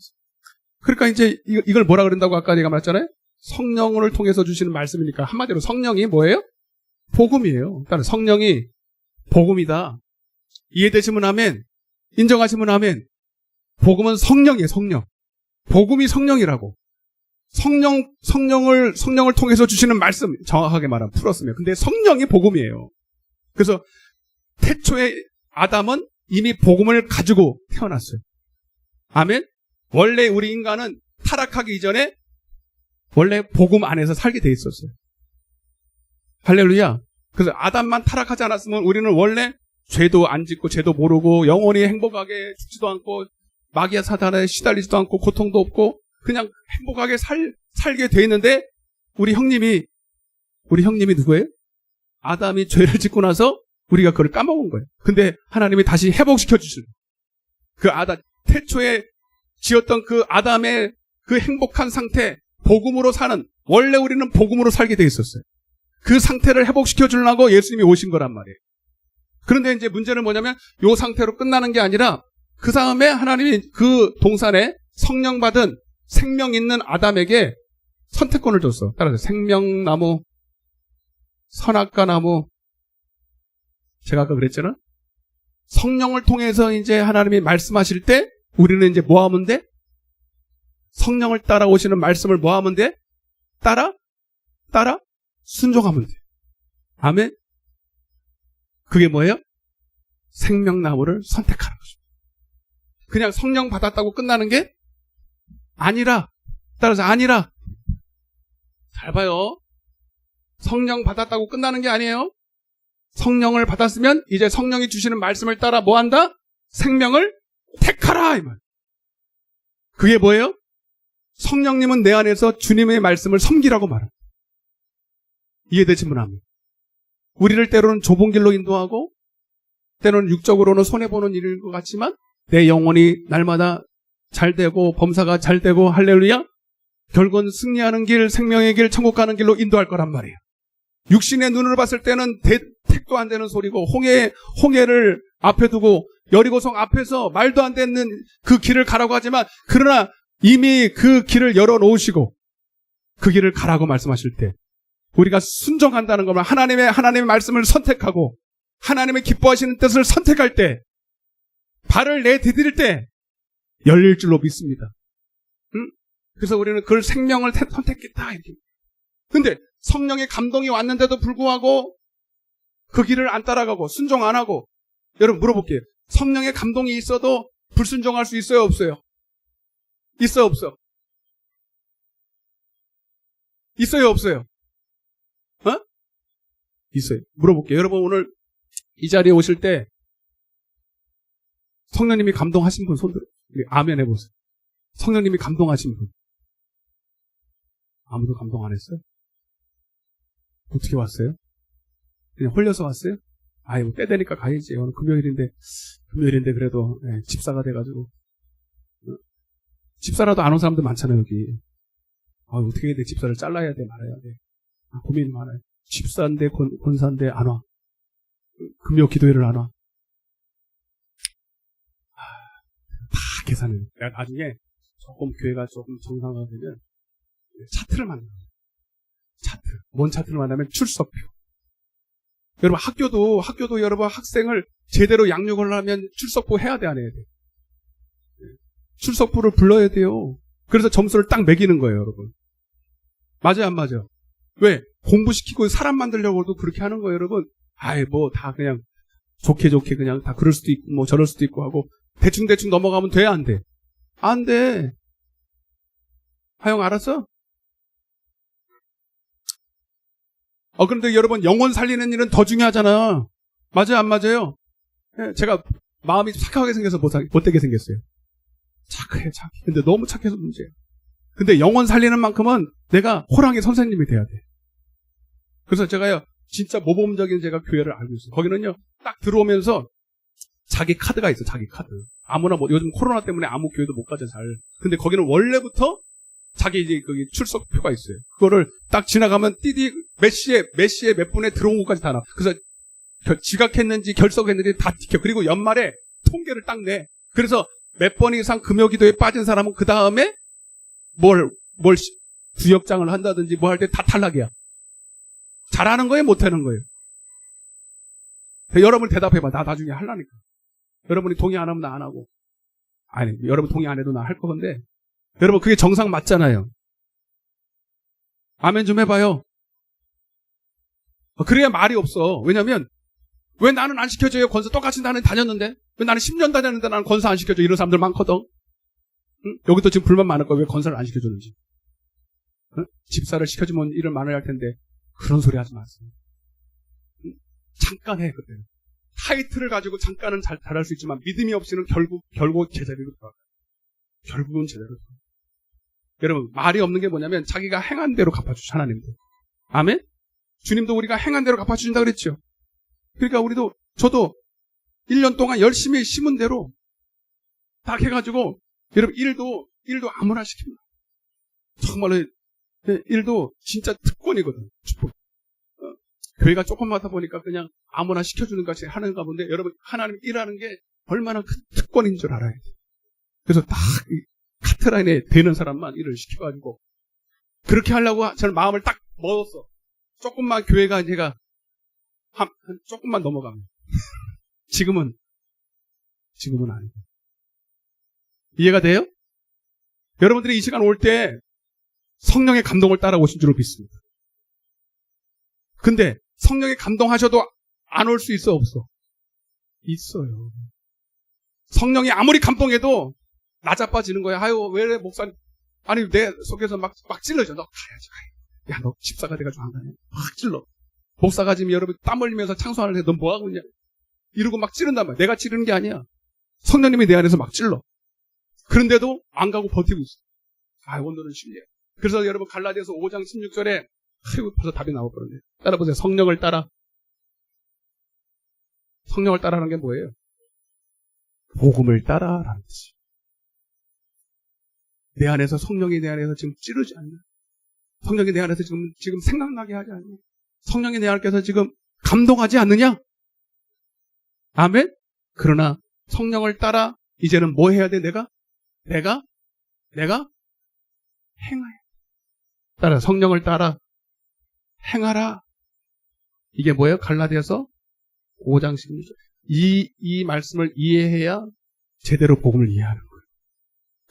그러니까 이제 이걸 뭐라 그런다고 아까 내가 말했잖아요. 성령을 통해서 주시는 말씀이니까 한마디로 성령이 뭐예요? 복음이에요. 그러니까 성령이 복음이다. 이해되시면 아멘. 인정하시면 아멘. 복음은 성령이에요. 성령. 복음이 성령이라고. 성령을 통해서 주시는 말씀, 정확하게 말하면 풀었으면. 근데 성령이 복음이에요. 그래서 태초에 아담은 이미 복음을 가지고 태어났어요. 아멘. 원래 우리 인간은 타락하기 이전에 원래 복음 안에서 살게 돼 있었어요. 할렐루야. 그래서 아담만 타락하지 않았으면 우리는 원래 죄도 안 짓고 죄도 모르고 영원히 행복하게 죽지도 않고 마귀와 사단에 시달리지도 않고 고통도 없고 그냥 행복하게 살게 돼 있는데 우리 형님이 누구예요? 아담이 죄를 짓고 나서 우리가 그걸 까먹은 거예요. 근데 하나님이 다시 회복시켜 주시는 그 아담 태초에 지었던 그 아담의 그 행복한 상태, 복음으로 사는, 원래 우리는 복음으로 살게 돼 있었어요. 그 상태를 회복시켜 주려고 예수님이 오신 거란 말이에요. 그런데 이제 문제는 뭐냐면 이 상태로 끝나는 게 아니라 그 다음에 하나님이 그 동산에 성령 받은 생명 있는 아담에게 선택권을 줬어. 따라서 생명나무, 선악과 나무. 제가 아까 그랬잖아. 성령을 통해서 이제 하나님이 말씀하실 때 우리는 이제 뭐 하면 돼? 성령을 따라오시는 말씀을 뭐 하면 돼? 따라 순종하면 돼. 아멘. 그게 뭐예요? 생명나무를 선택하는 것입니다. 그냥 성령 받았다고 끝나는 게 아니라, 따라서 아니라, 잘 봐요. 성령 받았다고 끝나는 게 아니에요. 성령을 받았으면 이제 성령이 주시는 말씀을 따라 뭐 한다? 생명을 택하라! 이 말. 그게 뭐예요? 성령님은 내 안에서 주님의 말씀을 섬기라고 말합니다. 이해되시면 합니다. 우리를 때로는 좁은 길로 인도하고 때로는 육적으로는 손해보는 일인 것 같지만 내 영혼이 날마다 잘되고 범사가 잘되고 할렐루야 결국은 승리하는 길, 생명의 길, 천국 가는 길로 인도할 거란 말이에요. 육신의 눈으로 봤을 때는 택도 안 되는 소리고 홍해를 앞에 두고 여리고성 앞에서 말도 안 되는 그 길을 가라고 하지만 그러나 이미 그 길을 열어놓으시고 그 길을 가라고 말씀하실 때 우리가 순종한다는 것은 하나님의 말씀을 선택하고 하나님의 기뻐하시는 뜻을 선택할 때 발을 내디딜 때 열릴 줄로 믿습니다. 그래서 우리는 그걸 생명을 선택했다 이렇게. 근데 성령의 감동이 왔는데도 불구하고 그 길을 안 따라가고 순종 안 하고 여러분 물어볼게요. 성령의 감동이 있어도 불순종할 수 있어요 없어요? 있어요 없어? 있어요 없어요? 있어요. 물어볼게요. 여러분 오늘 이 자리에 오실 때 성령님이 감동하신 분 손들어. 아멘 해보세요. 성령님이 감동하신 분. 아무도 감동 안 했어요? 어떻게 왔어요? 그냥 홀려서 왔어요? 아이고 때 되니까 가야지. 오늘 금요일인데 그래도 집사가 돼가지고 집사라도 안 온 사람들 많잖아요 여기. 어떻게 해야 돼? 집사를 잘라야 돼 말아야 돼. 고민 많아요. 집사인데 권사인데 안 와. 금요 기도회를 안 와. 다 계산해요. 내가 나중에 조금 교회가 조금 정상화되면 차트를 만들어요. 차트. 뭔 차트를 만들면 출석표. 여러분 학교도 여러분 학생을 제대로 양육을 하면 출석부 해야 돼 안 해야 돼? 출석부를 불러야 돼요. 그래서 점수를 딱 매기는 거예요 여러분. 맞아요 안 맞아요? 왜? 공부시키고 사람 만들려고도 그렇게 하는 거예요 여러분. 뭐 다 그냥 좋게 그냥 다 그럴 수도 있고 뭐 저럴 수도 있고 하고 대충 넘어가면 돼 안 돼? 안 돼. 하영 알았어? 그런데 여러분 영혼 살리는 일은 더 중요하잖아. 맞아요 안 맞아요? 제가 마음이 착하게 생겨서 못되게 생겼어요. 착해. 근데 너무 착해서 문제예요. 근데 영혼 살리는 만큼은 내가 호랑이 선생님이 돼야 돼. 그래서 제가요 진짜 모범적인 제가 교회를 알고 있어요. 거기는요 딱 들어오면서 자기 카드가 있어. 자기 카드. 아무나 요즘 코로나 때문에 아무 교회도 못 가죠 잘. 근데 거기는 원래부터 자기 이제 거기 출석표가 있어요. 그거를 딱 지나가면 띠디 몇 시에 몇 분에 들어온 것까지 다 나와. 그래서 지각했는지 결석했는지 다 지켜. 그리고 연말에 통계를 딱 내. 그래서 몇 번 이상 금요기도에 빠진 사람은 그 다음에 뭘 구역장을 한다든지 뭐 할 때 다 탈락이야. 잘하는 거예요, 못하는 거예요? 여러분 대답해봐. 나 나중에 하려니까. 여러분이 동의 안 하면 나 안 하고. 아니, 여러분 동의 안 해도 나 할 건데. 여러분 그게 정상 맞잖아요. 아멘 좀 해봐요. 그래야 말이 없어. 왜냐면 왜 나는 안 시켜줘요? 권사 똑같이 나는 다녔는데. 왜 나는 10년 다녔는데 나는 권사 안 시켜줘? 이런 사람들 많거든. 응? 여기도 지금 불만 많을 거야. 왜 권사를 안 시켜주는지. 응? 집사를 시켜주면 일을 많아야 할 텐데 그런 소리 하지 마세요. 응? 잠깐 해 그때. 타이틀을 가지고 잠깐은 잘할 수 있지만 믿음이 없이는 결국 제자리로 돌아가요. 결국은 제자리로 돌아가요. 여러분 말이 없는 게 뭐냐면 자기가 행한 대로 갚아주죠. 하나님도. 아멘? 주님도 우리가 행한 대로 갚아주신다 그랬죠. 그러니까 저도 1년 동안 열심히 심은 대로 딱 해가지고 여러분 일도 아무나 시킵니다. 정말로 일도 진짜 특권이거든. 축복. 교회가 조금마다 보니까 그냥 아무나 시켜주는 것이 하는가 본데 여러분 하나님 일하는 게 얼마나 큰 특권인 줄 알아야 돼. 그래서 딱 카트라인에 되는 사람만 일을 시켜가지고 그렇게 하려고 저는 마음을 딱 먹었어. 조금만 교회가 제가 한 조금만 넘어가면 지금은 아니고. 이해가 돼요? 여러분들이 이 시간 올 때 성령의 감동을 따라 오신 줄로 믿습니다. 근데 성령의 감동하셔도 안 올 수 있어 없어? 있어요. 성령이 아무리 감동해도 나자빠지는 거야. 아유 왜 목사님 아니 내 속에서 막 찔러져. 너 가야지. 야 너 집사가 돼가지고 안 가냐. 막 찔러. 목사가 지금 여러분 땀 흘리면서 창소하는데 너 뭐하고 있냐. 이러고 막 찌른단 말이야. 내가 찌르는 게 아니야. 성령님이 내 안에서 막 찔러. 그런데도 안 가고 버티고 있어. 오늘은 실례. 그래서 여러분 갈라디아서 5장 16절에 벌써 답이 나와버렸네요. 따라보세요. 성령을 따라. 성령을 따라하는 게 뭐예요? 복음을 따라라는 뜻이에요. 내 안에서 성령이 내 안에서 지금 찌르지 않냐? 성령이 내 안에서 지금 생각나게 하지 않냐? 성령이 내 안에서 지금 감동하지 않느냐? 아멘? 그러나 성령을 따라 이제는 뭐 해야 돼? 내가 행하여. 따라 성령을 따라 행하라. 이게 뭐예요? 갈라디아서 5장 16절. 이 말씀을 이해해야 제대로 복음을 이해하는 거예요.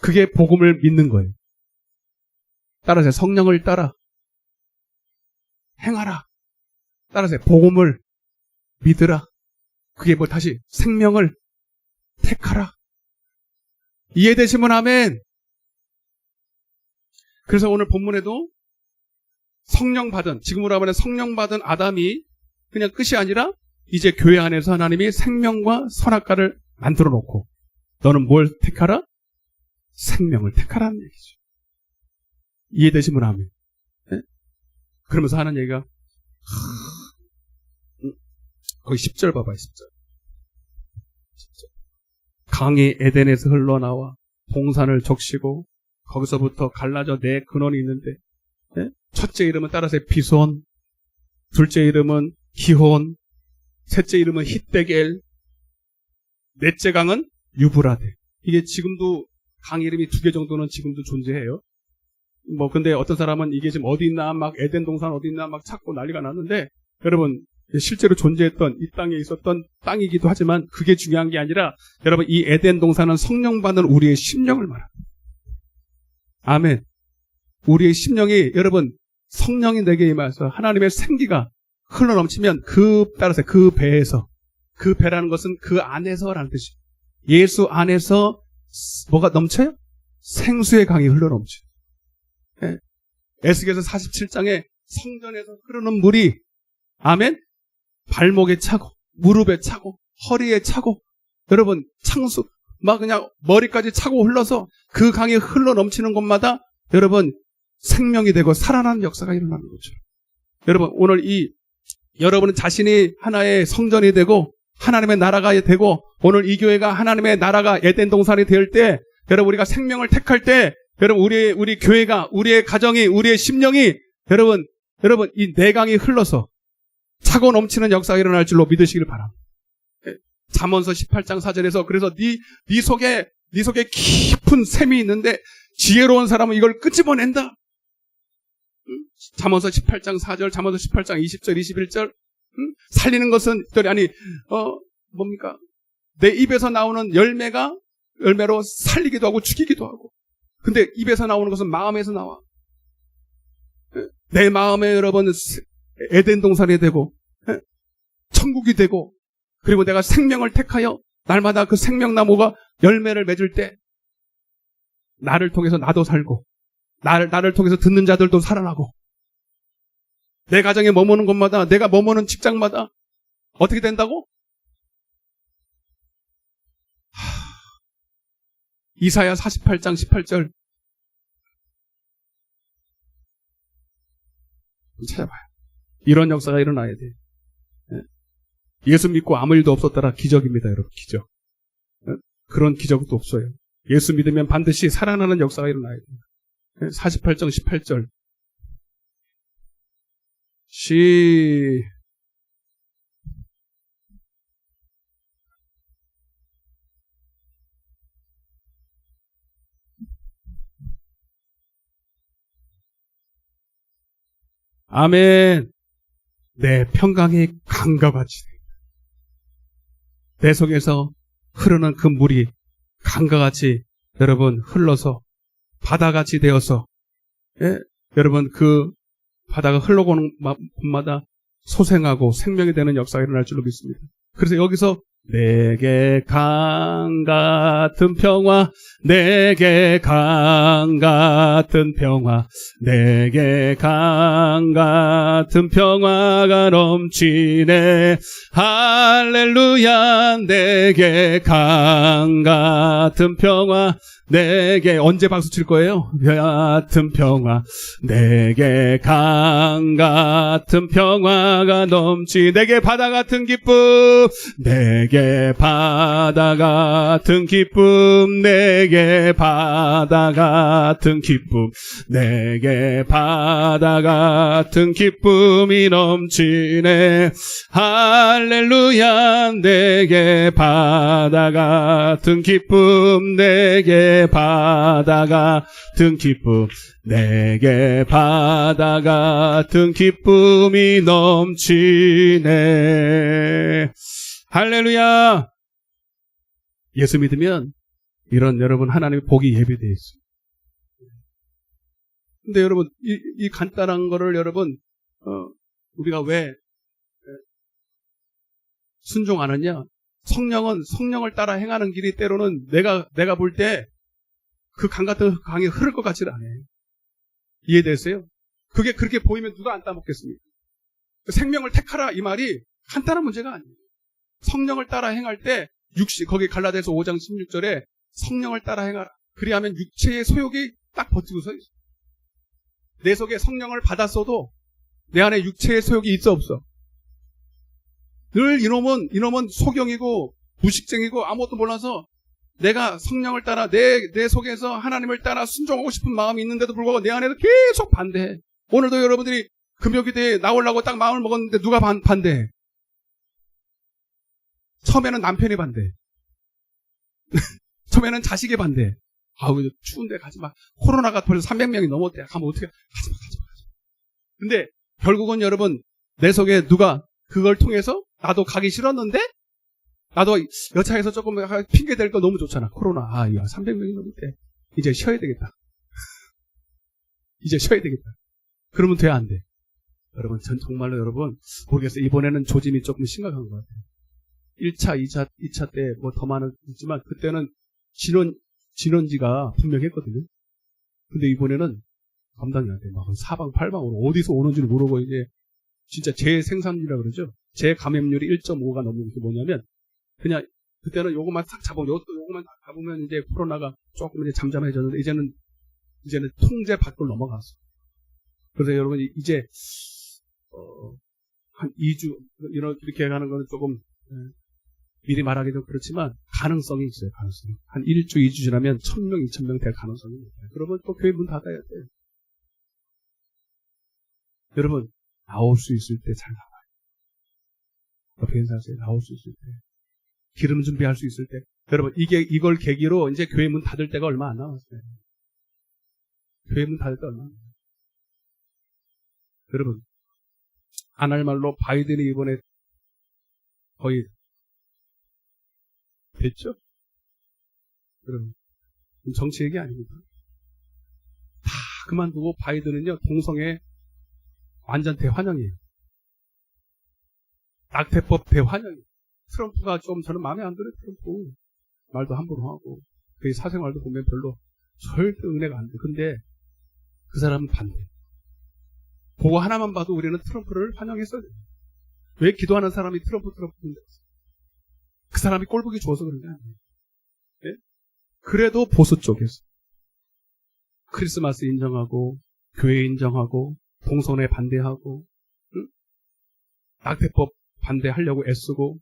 그게 복음을 믿는 거예요. 따라서 성령을 따라 행하라. 따라서 복음을 믿으라. 그게 뭐 다시 생명을 택하라. 이해되시면 아멘. 그래서 오늘 본문에도 성령 받은, 지금으로 하면 성령 받은 아담이 그냥 끝이 아니라 이제 교회 안에서 하나님이 생명과 선악과를 만들어 놓고 너는 뭘 택하라? 생명을 택하라는 얘기죠. 이해되시면 아멘. 네? 그러면서 하는 얘기가 거기 10절 봐봐요. 10절. 강이 에덴에서 흘러나와 동산을 적시고 거기서부터 갈라져 네 근원이 있는데 네? 첫째 이름은 따라서 비손, 둘째 이름은 기혼, 셋째 이름은 히데겔, 넷째 강은 유브라데. 이게 지금도 강 이름이 2개 정도는 지금도 존재해요. 뭐 근데 어떤 사람은 이게 지금 어디 있나 막 에덴 동산 어디 있나 막 찾고 난리가 났는데 여러분 실제로 존재했던 이 땅에 있었던 땅이기도 하지만 그게 중요한 게 아니라 여러분 이 에덴 동산은 성령 받는 우리의 심령을 말합니다. 아멘. 우리의 심령이 여러분 성령이 내게 임하여서 하나님의 생기가 흘러넘치면 따라서 그 배에서 그 배라는 것은 그 안에서라는 뜻이에요. 예수 안에서 뭐가 넘쳐요? 생수의 강이 흘러넘쳐요. 네. 에스겔서 47장에 성전에서 흐르는 물이 아멘 발목에 차고 무릎에 차고 허리에 차고 여러분 창수 막 그냥 머리까지 차고 흘러서 그 강이 흘러넘치는 곳마다 여러분 생명이 되고 살아나는 역사가 일어나는 거죠. 여러분 오늘 여러분은 자신이 하나의 성전이 되고 하나님의 나라가 되고 오늘 이 교회가 하나님의 나라가 에덴 동산이 될 때 여러분 우리가 생명을 택할 때 여러분 우리 교회가 우리의 가정이 우리의 심령이 여러분 이 네 강이 흘러서 차고 넘치는 역사가 일어날 줄로 믿으시길 바랍니다. 잠언서 18장 4절에서 그래서 네 속에 깊은 샘이 있는데 지혜로운 사람은 이걸 끄집어낸다. 잠언서 18장 4절, 잠언서 18장 20절, 21절. 살리는 것은 뭡니까? 내 입에서 나오는 열매로 살리기도 하고 죽이기도 하고. 근데 입에서 나오는 것은 마음에서 나와. 내 마음에 여러분 에덴 동산이 되고 천국이 되고 그리고 내가 생명을 택하여 날마다 그 생명나무가 열매를 맺을 때 나를 통해서 나도 살고 나를 통해서 듣는 자들도 살아나고 내 가정에 머무는 곳마다 내가 머무는 직장마다 어떻게 된다고? 이사야 48장 18절 찾아봐요. 이런 역사가 일어나야 돼. 예수 믿고 아무 일도 없었더라 기적입니다. 여러분 기적. 그런 기적도 없어요. 예수 믿으면 반드시 살아나는 역사가 일어나야 돼요. 48장 18절 아멘. 내 평강이 강과 같이 내 속에서 흐르는 그 물이 강과 같이 여러분 흘러서 바다같이 되어서 여러분 그 바다가 흘러오는 곳마다 소생하고 생명이 되는 역사가 일어날 줄로 믿습니다. 그래서 여기서 내게 강 같은 평화 내게 강 같은 평화 내게 강 같은 평화가 넘치네 할렐루야 내게 강 같은 평화 내게 언제 박수 칠 거예요? 같은 평화 내게 강 같은 평화가 넘치 내게 바다 같은 기쁨 내게 바다 같은 기쁨 내게 바다 같은 기쁨 내게 바다 같은 기쁨이 넘치네 할렐루야 내게 바다 같은 기쁨 내게 바다 같은 기쁨 내게 바다 같은 기쁨이 넘치네 할렐루야. 예수 믿으면 이런 여러분 하나님의 복이 예비되어 있어요. 근데 여러분 이 간단한 거를 여러분 우리가 왜 순종 안 하냐? 성령은 성령을 따라 행하는 길이 때로는 내가 볼 때 그 강 같은 강이 흐를 것 같지는 않아요. 이해되세요? 그게 그렇게 보이면 누가 안 따먹겠습니까? 생명을 택하라 이 말이 간단한 문제가 아니에요. 성령을 따라 행할 때 거기 갈라디아서 5장 16절에 성령을 따라 행하라. 그리하면 육체의 소욕이 딱 버티고 서 있어. 내 속에 성령을 받았어도 내 안에 육체의 소욕이 있어 없어? 늘 이놈은 소경이고 무식쟁이고 아무것도 몰라서 내가 성령을 따라 내 속에서 하나님을 따라 순종하고 싶은 마음이 있는데도 불구하고 내 안에서 계속 반대해. 오늘도 여러분들이 금요기대에 나오려고 딱 마음을 먹었는데 누가 반대해? 처음에는 남편이 반대해. 처음에는 자식이 반대해. 아우 추운데 가지마. 코로나가 벌써 300명이 넘었대. 가면 어떻게? 가지마. 근데 결국은 여러분 내 속에 누가 그걸 통해서 나도 가기 싫었는데 나도 여차에서 조금 핑계 댈 거 너무 좋잖아. 코로나. 아, 이거 300명이 넘었대. 이제 쉬어야 되겠다. 이제 쉬어야 되겠다. 그러면 돼, 안 돼? 여러분, 전 정말로 여러분, 모르겠어요. 이번에는 조짐이 조금 심각한 것 같아요. 1차, 2차 때 뭐 더 많았지만, 그때는 진원지가 분명했거든요. 근데 이번에는 감당이 안 돼. 막 사방팔방으로 어디서 오는지를 모르고 이제 진짜 재생산율이라 그러죠. 재감염률이 1.5가 넘는 게 뭐냐면, 그냥 그때는 요것만 싹 잡으면 요것만 잡으면 이제 코로나가 조금 이제 잠잠해졌는데 이제는 통제 밖으로 넘어갔어. 그래서 여러분 이제 한 2주 이렇게 가는 거는 조금 미리 말하기도 그렇지만 가능성이 있어요. 가능성이. 한 1주 2주 지나면 1,000명 2,000명 될 가능성이 있어요. 그러면 또 교회 문 닫아야 돼요. 여러분 나올 수 있을 때 잘 나와요. 옆에 인사하세요. 나올 수 있을 때. 기름 준비할 수 있을 때. 여러분, 이걸 계기로 이제 교회 문 닫을 때가 얼마 안 남았어요. 교회 문 닫을 때 얼마 안 남았어요. 여러분, 안 할 말로 바이든이 이번에 거의 됐죠? 여러분, 정치 얘기 아닙니다. 다 그만두고 바이든은요, 동성애 완전 대환영이에요. 낙태법 대환영이에요. 트럼프가 좀 저는 마음에 안 들어요. 트럼프 말도 함부로 하고 그 사생활도 보면 별로 절대 은혜가 안 돼. 근데 그 사람은 반대. 그거 하나만 봐도 우리는 트럼프를 환영했어요. 왜 기도하는 사람이 트럼프 그 사람이 꼴보기 좋아서 그런 게 아니에요. 네? 그래도 보수 쪽에서 크리스마스 인정하고 교회 인정하고 동성애 반대하고 응? 낙태법 반대하려고 애쓰고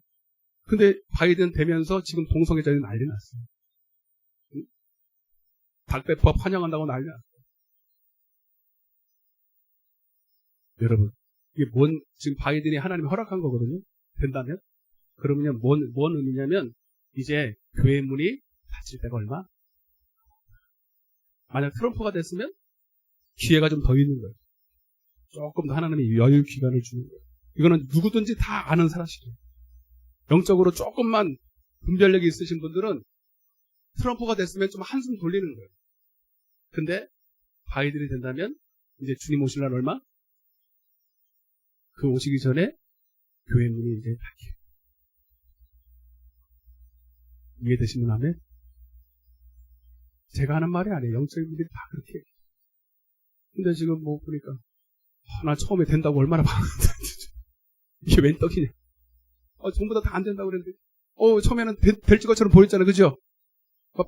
근데 바이든 되면서 지금 동성애자들이 난리 났어요. 응? 낙태법 환영한다고 난리 났어요. 여러분 이게 지금 바이든이 하나님이 허락한 거거든요. 된다면 그러면 뭔 의미냐면 이제 교회 문이 닫힐 때가 얼마? 만약 트럼프가 됐으면 기회가 좀 더 있는 거예요. 조금 더 하나님이 여유 기간을 주는 거예요. 이거는 누구든지 다 아는 사실이에요. 영적으로 조금만 분별력이 있으신 분들은 트럼프가 됐으면 좀 한숨 돌리는 거예요. 근데 바이든이 된다면 이제 주님 오실 날 얼마? 그 오시기 전에 교회 문이 이제 닫혀요. 이해되시면 하면 제가 하는 말이 아니에요. 영적인 분들이 다 그렇게 해요. 근데 지금 뭐 보니까 나 처음에 된다고 얼마나 많은데 이게 웬 떡이냐. 전부 다 안 된다고 그랬는데 처음에는 될지 것처럼 보였잖아요. 그죠?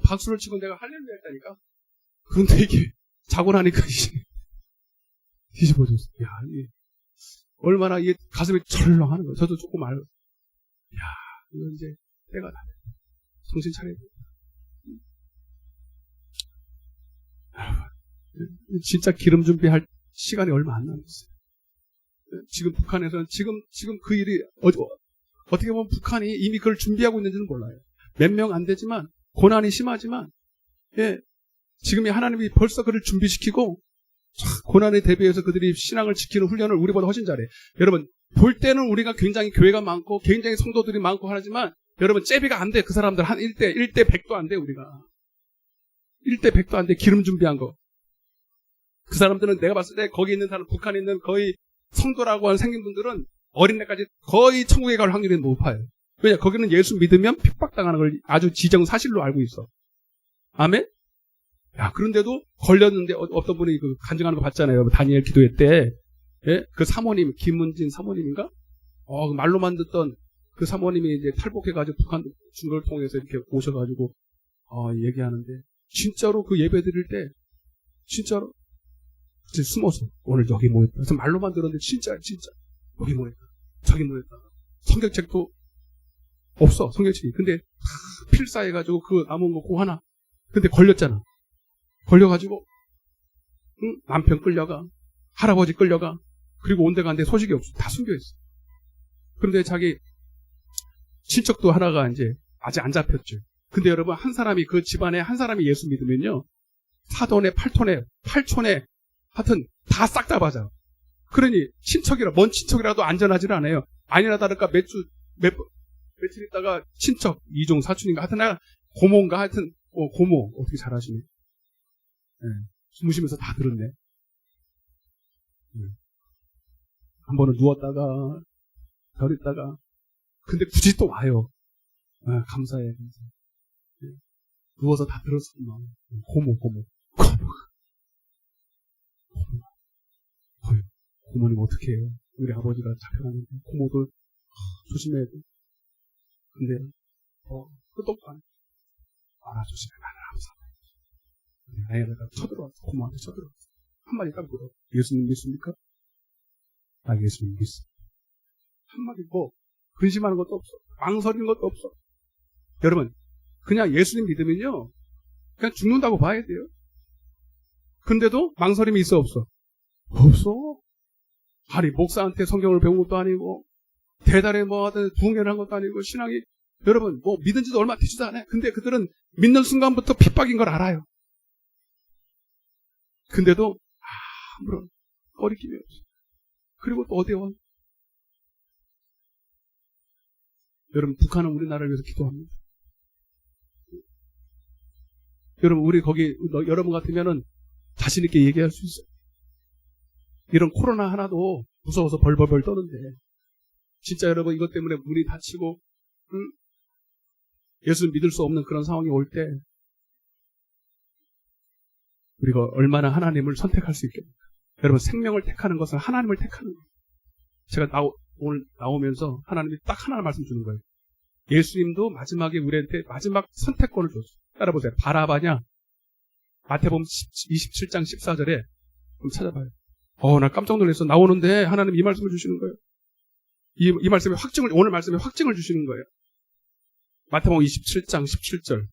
박수를 치고 내가 할렐루야 했다니까. 그런데 이게 자고 나니까 뒤집어졌어. 야, 이게 얼마나 이게 가슴이 철렁하는 거예요. 저도 조금 알고. 야, 이거 이제 때가 다 됐어. 정신 차려야 돼. 진짜 기름 준비할 시간이 얼마 안 남았어요. 지금 북한에서는 지금 그 일이 어떻게 보면 북한이 이미 그걸 준비하고 있는지는 몰라요. 몇 명 안 되지만 고난이 심하지만 지금이 하나님이 벌써 그를 준비시키고 고난에 대비해서 그들이 신앙을 지키는 훈련을 우리보다 훨씬 잘해. 여러분 볼 때는 우리가 굉장히 교회가 많고 굉장히 성도들이 많고 하지만 여러분 잽이가 안 돼. 그 사람들 한 1대 100도 안 돼. 우리가 1대 100도 안 돼. 기름 준비한 거. 그 사람들은 내가 봤을 때 거기 있는 사람 북한에 있는 거의 성도라고 하는 생긴 분들은 어린애까지 거의 천국에 갈 확률이 높아요. 왜냐 거기는 예수 믿으면 핍박당하는 걸 아주 지정사실로 알고 있어. 아멘? 야 그런데도 걸렸는데 어떤 분이 그 간증하는 거 봤잖아요. 다니엘 기도회 때 예? 그 사모님, 김은진 사모님인가? 그 말로만 듣던 그 사모님이 이제 탈북해가지고 북한 중거를 통해서 이렇게 오셔가지고, 얘기하는데, 진짜로 그 예배 드릴 때, 진짜로, 숨어서, 오늘 여기 모였다. 그래서 말로만 들었는데, 진짜, 여기 모였다. 저기 모였다. 성경책도 없어, 성경책이. 근데 다 필사해가지고 그 남은 거 그 하나. 근데 걸렸잖아. 걸려가지고, 응? 남편 끌려가, 할아버지 끌려가, 그리고 온 데 간데 소식이 없어. 다 숨겨있어. 그런데 자기 친척도 하나가 이제 아직 안 잡혔죠. 근데 여러분, 한 사람이, 그 집안에 한 사람이 예수 믿으면요, 4돈에 8톤에 8촌에 하여튼 다 싹 다 맞아. 그러니 먼 친척이라도 안전하지는 않아요. 아니나 다를까 며칠 있다가 친척, 이종 사촌인가 하여튼 고모인가 하여튼 고모 어떻게 잘하시네. 네. 주무시면서 다 들었네. 한 번은 누웠다가 별 있다가 근데 굳이 또 와요. 감사해. 네. 누워서 다 들었구만. 고모님 어떻게 해요? 우리 아버지가 잡혀가는데 고모도 조심해야 돼. 근데 끄떡도 안 해. 조심해. 나는 항상. 아이가 쳐들어왔어. 고모한테 쳐들어왔어. 한마디 딱 물어. 예수님 믿습니까? 예수님 믿습니다. 한마디 근심하는 것도 없어. 망설이는 것도 없어. 여러분, 그냥 예수님 믿으면요, 그냥 죽는다고 봐야 돼요. 근데도 망설임이 있어, 없어? 없어. 아니, 목사한테 성경을 배운 것도 아니고, 대단히 하든 부흥회를 한 것도 아니고, 신앙이, 여러분, 믿은 지도 얼마 되지도 않아요. 근데 그들은 믿는 순간부터 핍박인 걸 알아요. 근데도, 아무런 꺼리낌이 없어. 그리고 또 어디에 와? 여러분, 북한은 우리나라를 위해서 기도합니다. 여러분, 우리 거기, 여러분 같으면은 자신있게 얘기할 수 있어요. 이런 코로나 하나도 무서워서 벌벌벌 떠는데, 진짜 여러분, 이것 때문에 문이 닫히고, 예수를 믿을 수 없는 그런 상황이 올 때, 우리가 얼마나 하나님을 선택할 수 있겠습니까? 여러분, 생명을 택하는 것은 하나님을 택하는 거예요. 제가 오늘 나오면서 하나님이 딱 하나 말씀 주는 거예요. 예수님도 마지막에 우리한테 마지막 선택권을 줬어요. 따라보세요. 바라바냐? 마태복음 27장 14절에 좀 찾아봐요. 나 깜짝 놀랐어. 나오는데 하나님 이 말씀을 주시는 거예요. 이 말씀에 오늘 말씀에 확증을 주시는 거예요. 마태복음 27장 17절.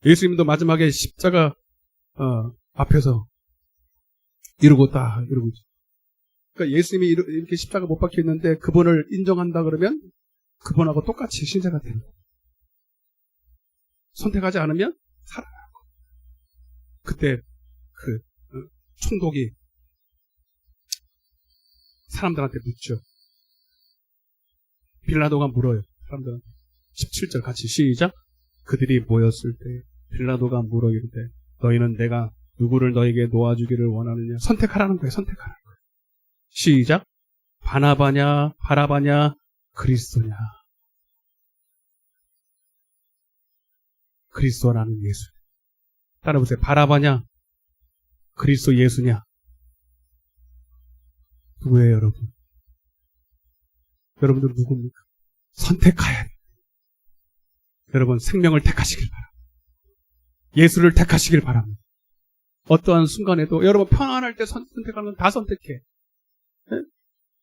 예수님도 마지막에 십자가 앞에서 이러고 있죠. 그러니까 예수님이 이렇게 십자가 못 박혀 있는데 그분을 인정한다 그러면 그분하고 똑같이 신세가 되는 거예요. 선택하지 않으면 살아나고. 그때 그 총독이 사람들한테 묻죠. 빌라도가 물어요. 사람들한테. 17절 같이 시작. 그들이 모였을 때 빌라도가 물어 이르되 너희는 내가 누구를 너에게 놓아주기를 원하느냐. 선택하라는 거예요. 선택하라는 거예요. 시작. 바나바냐 바라바냐 그리스도냐. 그리스도라는 예수. 따라보세요. 바라바냐 그리스도 예수냐. 누구예요 여러분? 여러분들 누굽니까? 선택해야 돼요. 여러분 생명을 택하시길 바랍니다. 예수를 택하시길 바랍니다. 어떠한 순간에도 여러분 편안할 때 선택하는 건 다 선택해. 네?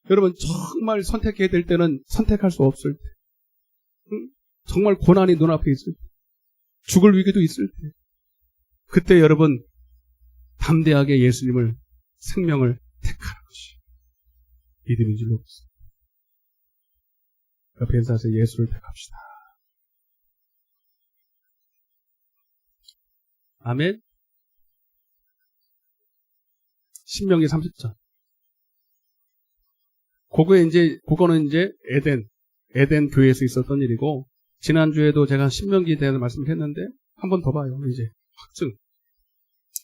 여러분 정말 선택해야 될 때는 선택할 수 없을 때, 정말 고난이 눈앞에 있을 때, 죽을 위기도 있을 때, 그때 여러분 담대하게 예수님을 생명을 택하는 것이 믿음인 줄로 믿습니다. 옆에 인사해서 예수를 택합시다. 아멘. 신명기 30장. 그거는 이제 에덴 교회에서 있었던 일이고, 지난주에도 제가 신명기에 대해서 말씀을 했는데, 한 번 더 봐요, 이제. 확증.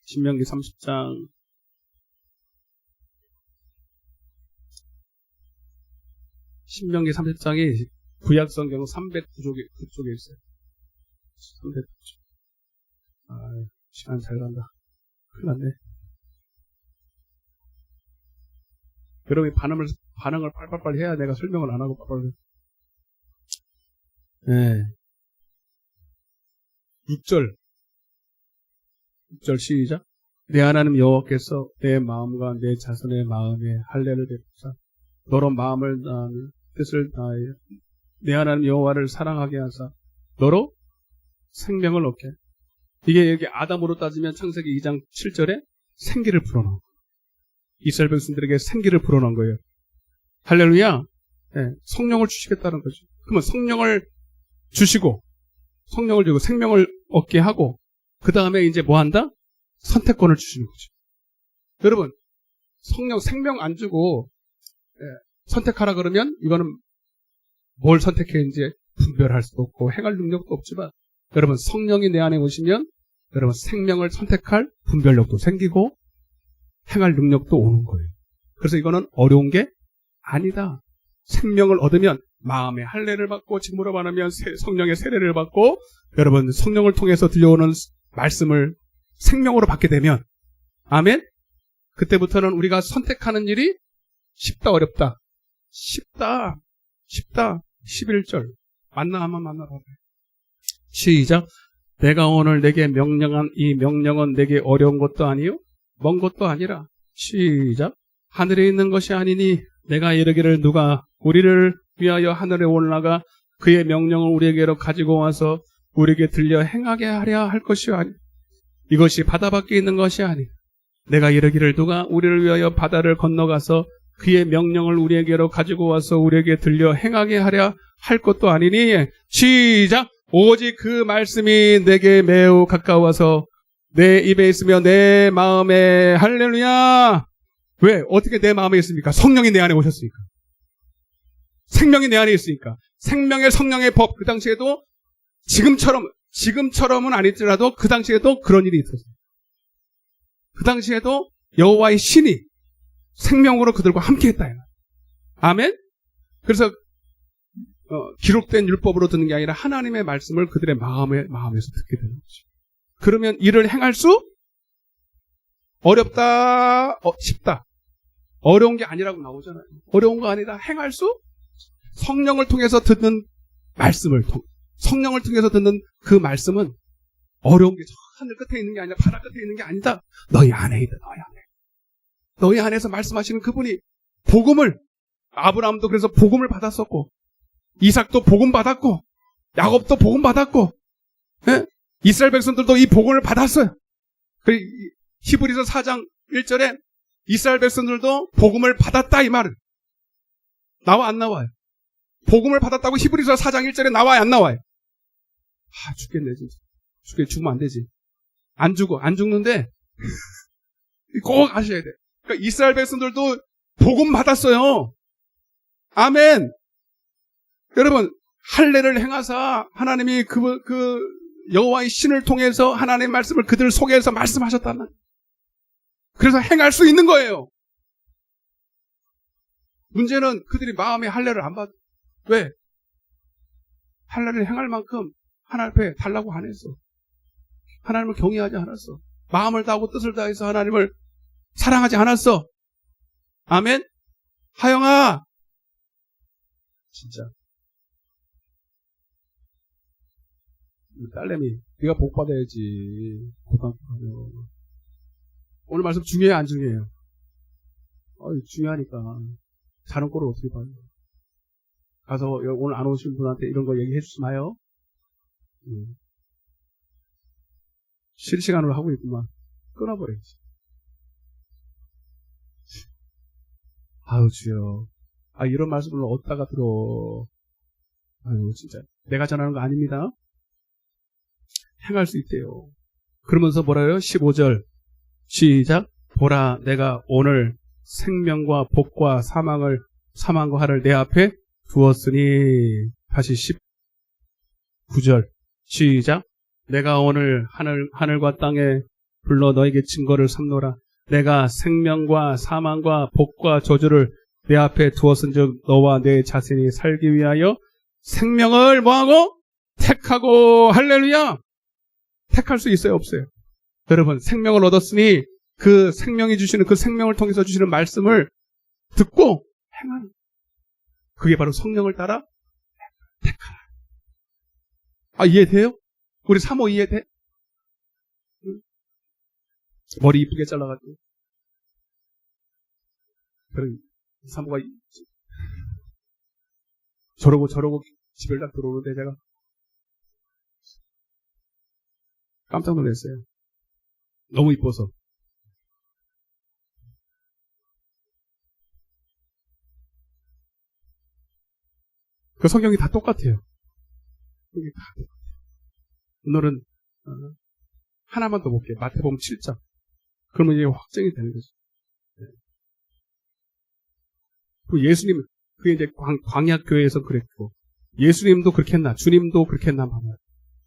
신명기 30장. 신명기 30장이 구약 성경 309쪽에 있어요. 309쪽. 시간 잘 간다. 큰일 났네. 여러분이 반응을 빨빨빨리 해야 내가 설명을 안 하고 빨빨리. 네. 6절 시작. 내 하나님 여호와께서 내 마음과 내 자손의 마음에 할례를 베푸사 너로 마음을 다하며 뜻을 다하여 내 하나님 여호와를 사랑하게 하사 너로 생명을 얻게. 이게 여기 아담으로 따지면 창세기 2장 7절에 생기를 불어넣은 이스라엘 백성들에게 생기를 불어넣은 거예요. 할렐루야. 네, 성령을 주시겠다는 거죠. 그러면 성령을 주시고 성령을 주고 생명을 얻게 하고 그 다음에 이제 뭐 한다? 선택권을 주시는 거죠. 여러분 성령 생명 안 주고 선택하라 그러면 이거는 뭘 선택했는지 분별할 수도 없고 행할 능력도 없지만 여러분 성령이 내 안에 오시면 여러분 생명을 선택할 분별력도 생기고 행할 능력도 오는 거예요. 그래서 이거는 어려운 게 아니다. 생명을 얻으면 마음의 할례를 받고 직무로 받으면 성령의 세례를 받고 여러분 성령을 통해서 들려오는 말씀을 생명으로 받게 되면 아멘. 그때부터는 우리가 선택하는 일이 쉽다 어렵다. 쉽다. 11절 만나면 만나봐. 시작. 내가 오늘 내게 명령한 이 명령은 내게 어려운 것도 아니요 먼 것도 아니라. 시작. 하늘에 있는 것이 아니니 내가 이르기를 누가 우리를 위하여 하늘에 올라가 그의 명령을 우리에게로 가지고 와서 우리에게 들려 행하게 하려 할 것이 아니. 이것이 바다 밖에 있는 것이 아니. 내가 이르기를 누가 우리를 위하여 바다를 건너가서 그의 명령을 우리에게로 가지고 와서 우리에게 들려 행하게 하려 할 것도 아니니. 시작. 오직 그 말씀이 내게 매우 가까워서 내 입에 있으며 내 마음에. 할렐루야. 왜? 어떻게 내 마음에 있습니까? 성령이 내 안에 오셨으니까. 생명이 내 안에 있으니까. 생명의 성령의 법. 그 당시에도 지금처럼은 아니더라도 그 당시에도 그런 일이 있었어요. 그 당시에도 여호와의 신이 생명으로 그들과 함께 했다. 아멘? 그래서 기록된 율법으로 듣는 게 아니라 하나님의 말씀을 그들의 마음에서 듣게 되는 거죠. 그러면 이를 행할 수? 어렵다, 쉽다. 어려운 게 아니라고 나오잖아요. 어려운 거 아니다. 행할 수? 성령을 통해서 듣는 성령을 통해서 듣는 그 말씀은 어려운 게 저 하늘 끝에 있는 게 아니라 바다 끝에 있는 게 아니다. 너희 안에 있다. 너희 안에서 말씀하시는 그분이 복음을, 아브라함도 그래서 복음을 받았었고 이삭도 복음 받았고 야곱도 복음 받았고 이스라엘 백성들도 이 복음을 받았어요. 히브리서 4장 1절에 이스라엘 백성들도 복음을 받았다 이 말은 나와 안 나와요? 복음을 받았다고 히브리서 4장 1절에 나와요 안 나와요? 죽겠네 진짜. 죽으면 안 되지. 안 죽는데 꼭 아셔야 돼. 그러니까 이스라엘 백성들도 복음 받았어요. 아멘. 여러분 할례를 행하사 하나님이 그 여호와의 신을 통해서 하나님의 말씀을 그들 속에서 말씀하셨다는. 그래서 행할 수 있는 거예요. 문제는 그들이 마음의 할례를 안 받아. 왜? 할례를 행할 만큼 하나님 앞에 달라고 안 했어. 하나님을 경외하지 않았어. 마음을 다하고 뜻을 다해서 하나님을 사랑하지 않았어. 아멘. 하영아 진짜 딸내미 네가 복 받아야지. 고등학교 가면. 오늘 말씀 중요해요 안 중요해요? 중요하니까. 자는 꼴을 어떻게 봐요? 가서 오늘 안 오신 분한테 이런 거 얘기해 주지 마요. 실시간으로 하고 있구만. 끊어버려야지. 아유 주여. 이런 말씀을 어디다가 들어. 아유 진짜 내가 전하는 거 아닙니다. 행할 수 있대요. 그러면서 뭐라요? 15절 시작. 보라 내가 오늘 생명과 복과 사망과 화를 내 앞에 두었으니. 다시 19절 시작. 내가 오늘 하늘과 땅에 불러 너에게 증거를 삼노라. 내가 생명과 사망과 복과 저주를 내 앞에 두었은즉 너와 내 자신이 살기 위하여 생명을 뭐하고? 택하고. 할렐루야. 택할 수 있어요, 없어요? 여러분, 생명을 얻었으니 그 생명이 주시는, 그 생명을 통해서 주시는 말씀을 듣고 행하는, 그게 바로 성령을 따라 택하라. 아, 이해돼요? 우리 사모 이해돼? 응? 머리 이쁘게 잘라가지고. 그런 사모가 저러고 집에 딱 들어오는데 제가 깜짝 놀랐어요. 너무 이뻐서. 그 성경이 다 똑같아요. 성경이 다 똑같아요. 오늘은 하나만 더 볼게요. 마태복음 7장. 그러면 이게 확정이 되는 거죠. 네. 그 예수님, 그게 이제 광야교회에서 그랬고, 예수님도 그렇게 했나, 주님도 그렇게 했나 봐요.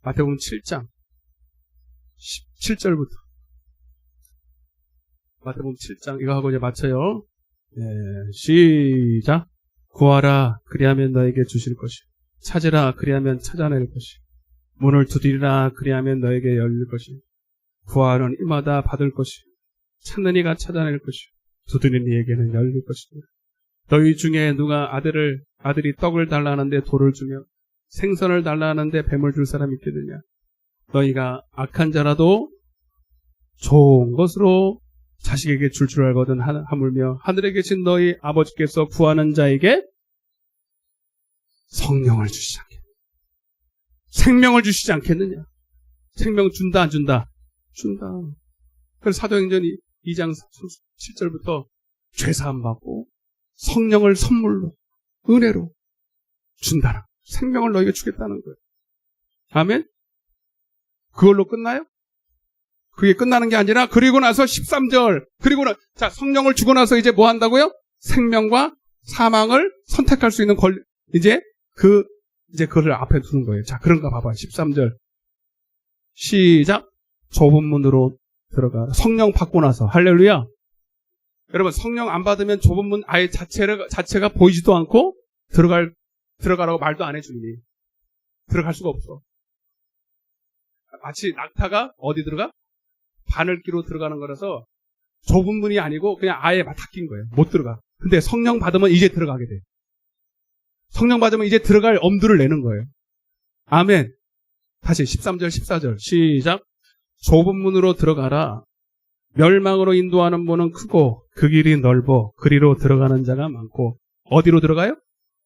마태복음 7장 17절부터. 마태복음 7장, 이거 하고 이제 마쳐요. 네, 시작. 구하라, 그리하면 너에게 주실 것이. 찾으라, 그리하면 찾아낼 것이. 문을 두드리라, 그리하면 너에게 열릴 것이. 구하는 이마다 받을 것이. 찾는 이가 찾아낼 것이. 두드리는 이에게는 열릴 것이다. 너희 중에 누가 아들이 떡을 달라 하는데 돌을 주며 생선을 달라 하는데 뱀을 줄 사람이 있겠느냐. 너희가 악한 자라도 좋은 것으로 자식에게 줄 줄 알거든 하물며 하늘에 계신 너희 아버지께서 구하는 자에게 성령을 주시지 않겠느냐. 생명을 주시지 않겠느냐. 생명 준다 안 준다? 준다. 그래서 사도행전 2장 7절부터 죄사함 받고 성령을 선물로 은혜로 준다라. 생명을 너희에게 주겠다는 거예요. 아멘? 그걸로 끝나요? 그게 끝나는 게 아니라 그리고 나서 13절 자, 성령을 주고 나서 이제 뭐 한다고요? 생명과 사망을 선택할 수 있는 권리. 이제 그걸 앞에 두는 거예요. 자, 그런가 봐봐요. 13절 시작. 좁은 문으로 들어가. 성령 받고 나서. 할렐루야. 여러분, 성령 안 받으면 좁은 문 아예 자체가 보이지도 않고 들어가라고 말도 안 해 주니. 들어갈 수가 없어. 마치 낙타가 어디 들어가? 바늘기로 들어가는 거라서 좁은 문이 아니고 그냥 아예 닫힌 거예요. 못 들어가. 근데 성령 받으면 이제 들어가게 돼. 성령 받으면 이제 들어갈 엄두를 내는 거예요. 아멘. 다시 13절 14절 시작. 좁은 문으로 들어가라. 멸망으로 인도하는 문은 크고 그 길이 넓어 그리로 들어가는 자가 많고. 어디로 들어가요?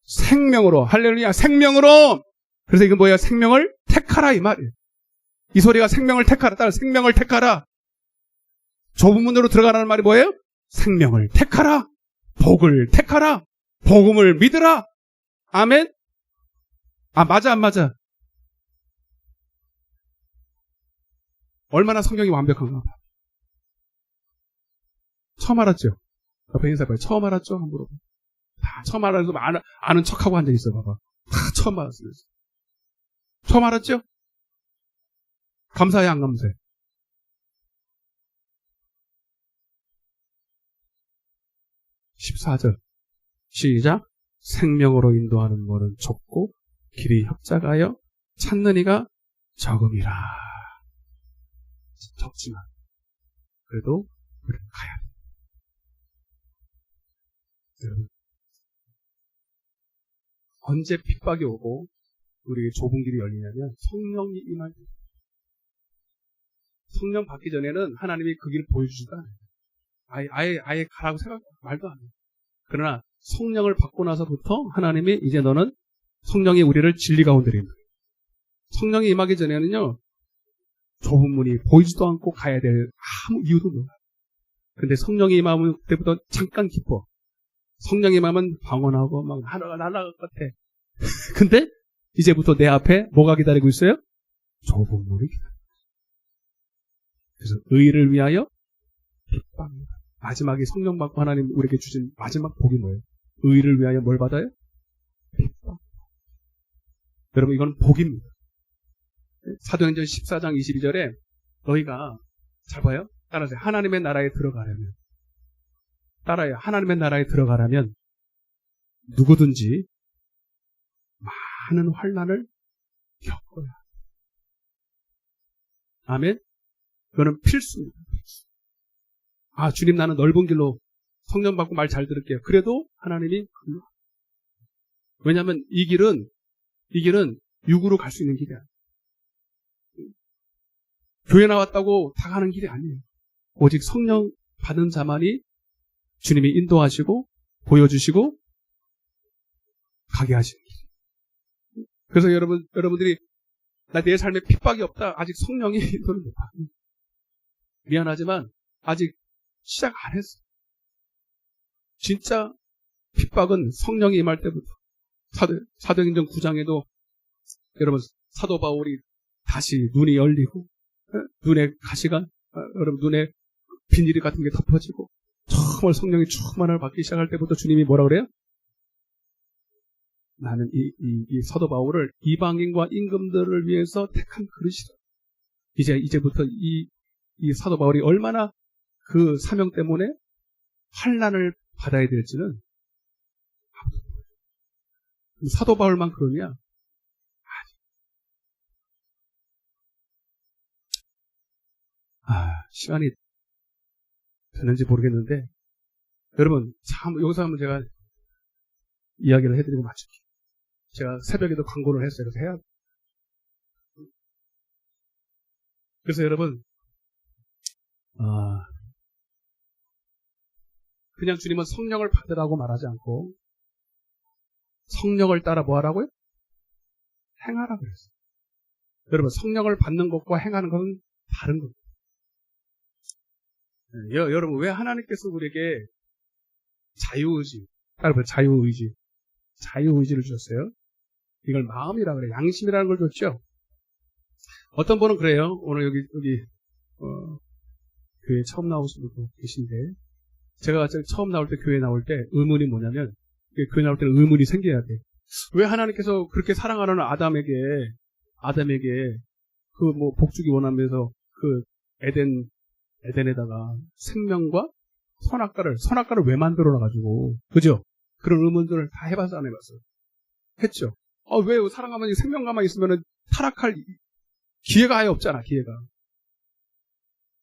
생명으로. 할렐루야. 생명으로. 그래서 이건 뭐야? 생명을 택하라 이 말이에요. 이 소리가 생명을 택하라. 따라 생명을 택하라. 좁은 문으로 들어가라는 말이 뭐예요? 생명을 택하라. 복을 택하라. 복음을 믿으라. 아멘. 아, 맞아 안 맞아? 얼마나 성경이 완벽한가 봐. 처음 알았죠? 옆에 인사해봐요. 처음 알았죠? 한번 물어봐. 다 처음 알아서 아는 척하고 앉아있어 봐봐. 다 처음 알았어요. 처음 알았죠? 감사해 안 감사해? (14절) 시작. 생명으로 인도하는 문은 좁고 길이 협착하여 찾는 이가 적음이라. 적지만 그래도 우리는 가야 돼. 언제 핍박이 오고 우리에게 좁은 길이 열리냐면 성령이 임할 때. 성령 받기 전에는 하나님이 그 길을 보여주지도 않아요. 아예 가라고 말도 안 해요. 그러나 성령을 받고 나서부터 하나님이 이제 너는 성령이 우리를 진리 가운데 인도해요. 성령이 임하기 전에는요, 좁은 문이 보이지도 않고 가야 될 아무 이유도 몰라요. 근데 성령이 임하면 그때부터 잠깐 기뻐. 성령이 임하면 방언하고 막 하나가 날아갈 것 같아. 근데 이제부터 내 앞에 뭐가 기다리고 있어요? 좁은 문이 기다리고 있어요. 그래서 의를 위하여 핍박입니다. 마지막에 성령 받고 하나님 우리에게 주신 마지막 복이 뭐예요? 의를 위하여 뭘 받아요? 핍박. 여러분, 이건 복입니다. 사도행전 14장 22절에 너희가 잘 봐요. 따라하세요. 하나님의 나라에 들어가려면, 따라요. 하나님의 나라에 들어가려면 누구든지 많은 환난을 겪어야. 아멘. 그거는 필수입니다. 아, 주님 나는 넓은 길로 성령 받고 말 잘 들을게요. 그래도 하나님이 왜냐하면 이 길은 육으로 갈 수 있는 길이 아니에요. 교회 나왔다고 다 가는 길이 아니에요. 오직 성령 받은 자만이 주님이 인도하시고 보여주시고 가게 하시는 길. 그래서 여러분들이 나 내 삶에 핍박이 없다. 아직 성령이 인도를 못 받아요. 미안하지만 아직 시작 안 했어. 진짜 핍박은 성령이 임할 때부터. 사도행전 9장에도 여러분 사도 바울이 다시 눈이 열리고 눈에 가시가 여러분 눈에 비닐이 같은 게 덮어지고 정말 성령이 충만을 받기 시작할 때부터 주님이 뭐라 그래요? 나는 이 사도 바울을 이방인과 임금들을 위해서 택한 그릇이다. 이제부터 이 사도 바울이 얼마나 그 사명 때문에 환난을 받아야 될지는 사도 바울만 그러냐? 시간이 되는지 모르겠는데 여러분 참 여기서 한번 제가 이야기를 해드리고 마칠게요. 제가 새벽에도 광고를 했어요. 그래서 해야 돼요. 그래서 여러분 그냥 주님은 성령을 받으라고 말하지 않고 성령을 따라 뭐 하라고요? 행하라 그랬어요. 여러분 성령을 받는 것과 행하는 것은 다른 겁니다. 여러분 왜 하나님께서 우리에게 자유의지, 따라서 자유의지를 주셨어요? 이걸 마음이라 그래요. 양심이라는 걸 줬죠. 어떤 분은 그래요. 오늘 여기 교회 처음 나오신 분도 계신데 제가 처음 나올 때 교회 나올 때 의문이 뭐냐면 교회 나올 때는 의문이 생겨야 돼. 왜 하나님께서 그렇게 사랑하는 아담에게 그 뭐 복주기 원하면서 그 에덴에다가 생명과 선악과를 왜 만들어놔가지고, 그죠? 그런 의문들을 다 해봐서 안 해봤어요? 했죠? 왜 사랑하면 생명과만 있으면 타락할 기회가 아예 없잖아, 기회가.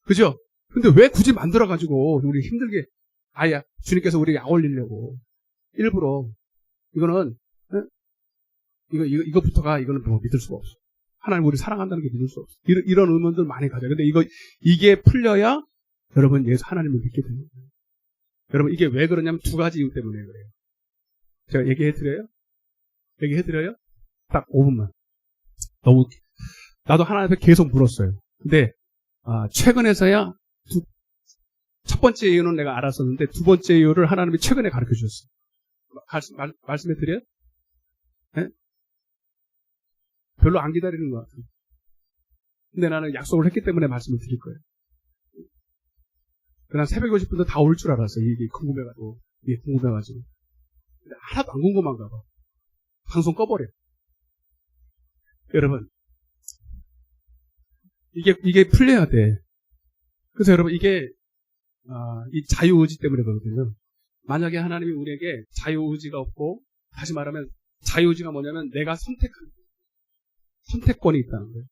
그죠? 근데 왜 굳이 만들어가지고, 우리 힘들게, 주님께서 우리에게 아울리려고. 일부러, 이거는, 이거부터가, 이거는 뭐 믿을 수가 없어. 하나님 우리 사랑한다는 게 믿을 수 없어. 이런 의문들 많이 가져요. 근데 이게 풀려야 여러분 예수 하나님을 믿게 되는 거예요. 여러분 이게 왜 그러냐면 두 가지 이유 때문에 그래요. 제가 얘기해드려요? 딱 5분만. 나도 하나님 앞에 계속 물었어요. 근데 최근에서야 첫 번째 이유는 내가 알았었는데 두 번째 이유를 하나님이 최근에 가르쳐 주셨어요. 말씀해드려요? 네? 별로 안 기다리는 것 같아요. 근데 나는 약속을 했기 때문에 말씀을 드릴 거예요. 난 새벽 50분도 다 올 줄 알았어요. 이게 궁금해가지고. 근데 하나도 안 궁금한가 봐. 방송 꺼버려. 여러분, 이게 풀려야 돼. 그래서 여러분, 이게, 이 자유의지 때문에 그러거든요. 만약에 하나님이 우리에게 자유의지가 없고, 다시 말하면 자유의지가 뭐냐면 내가 선택하는 거예요. 선택권이 있다는 거예요.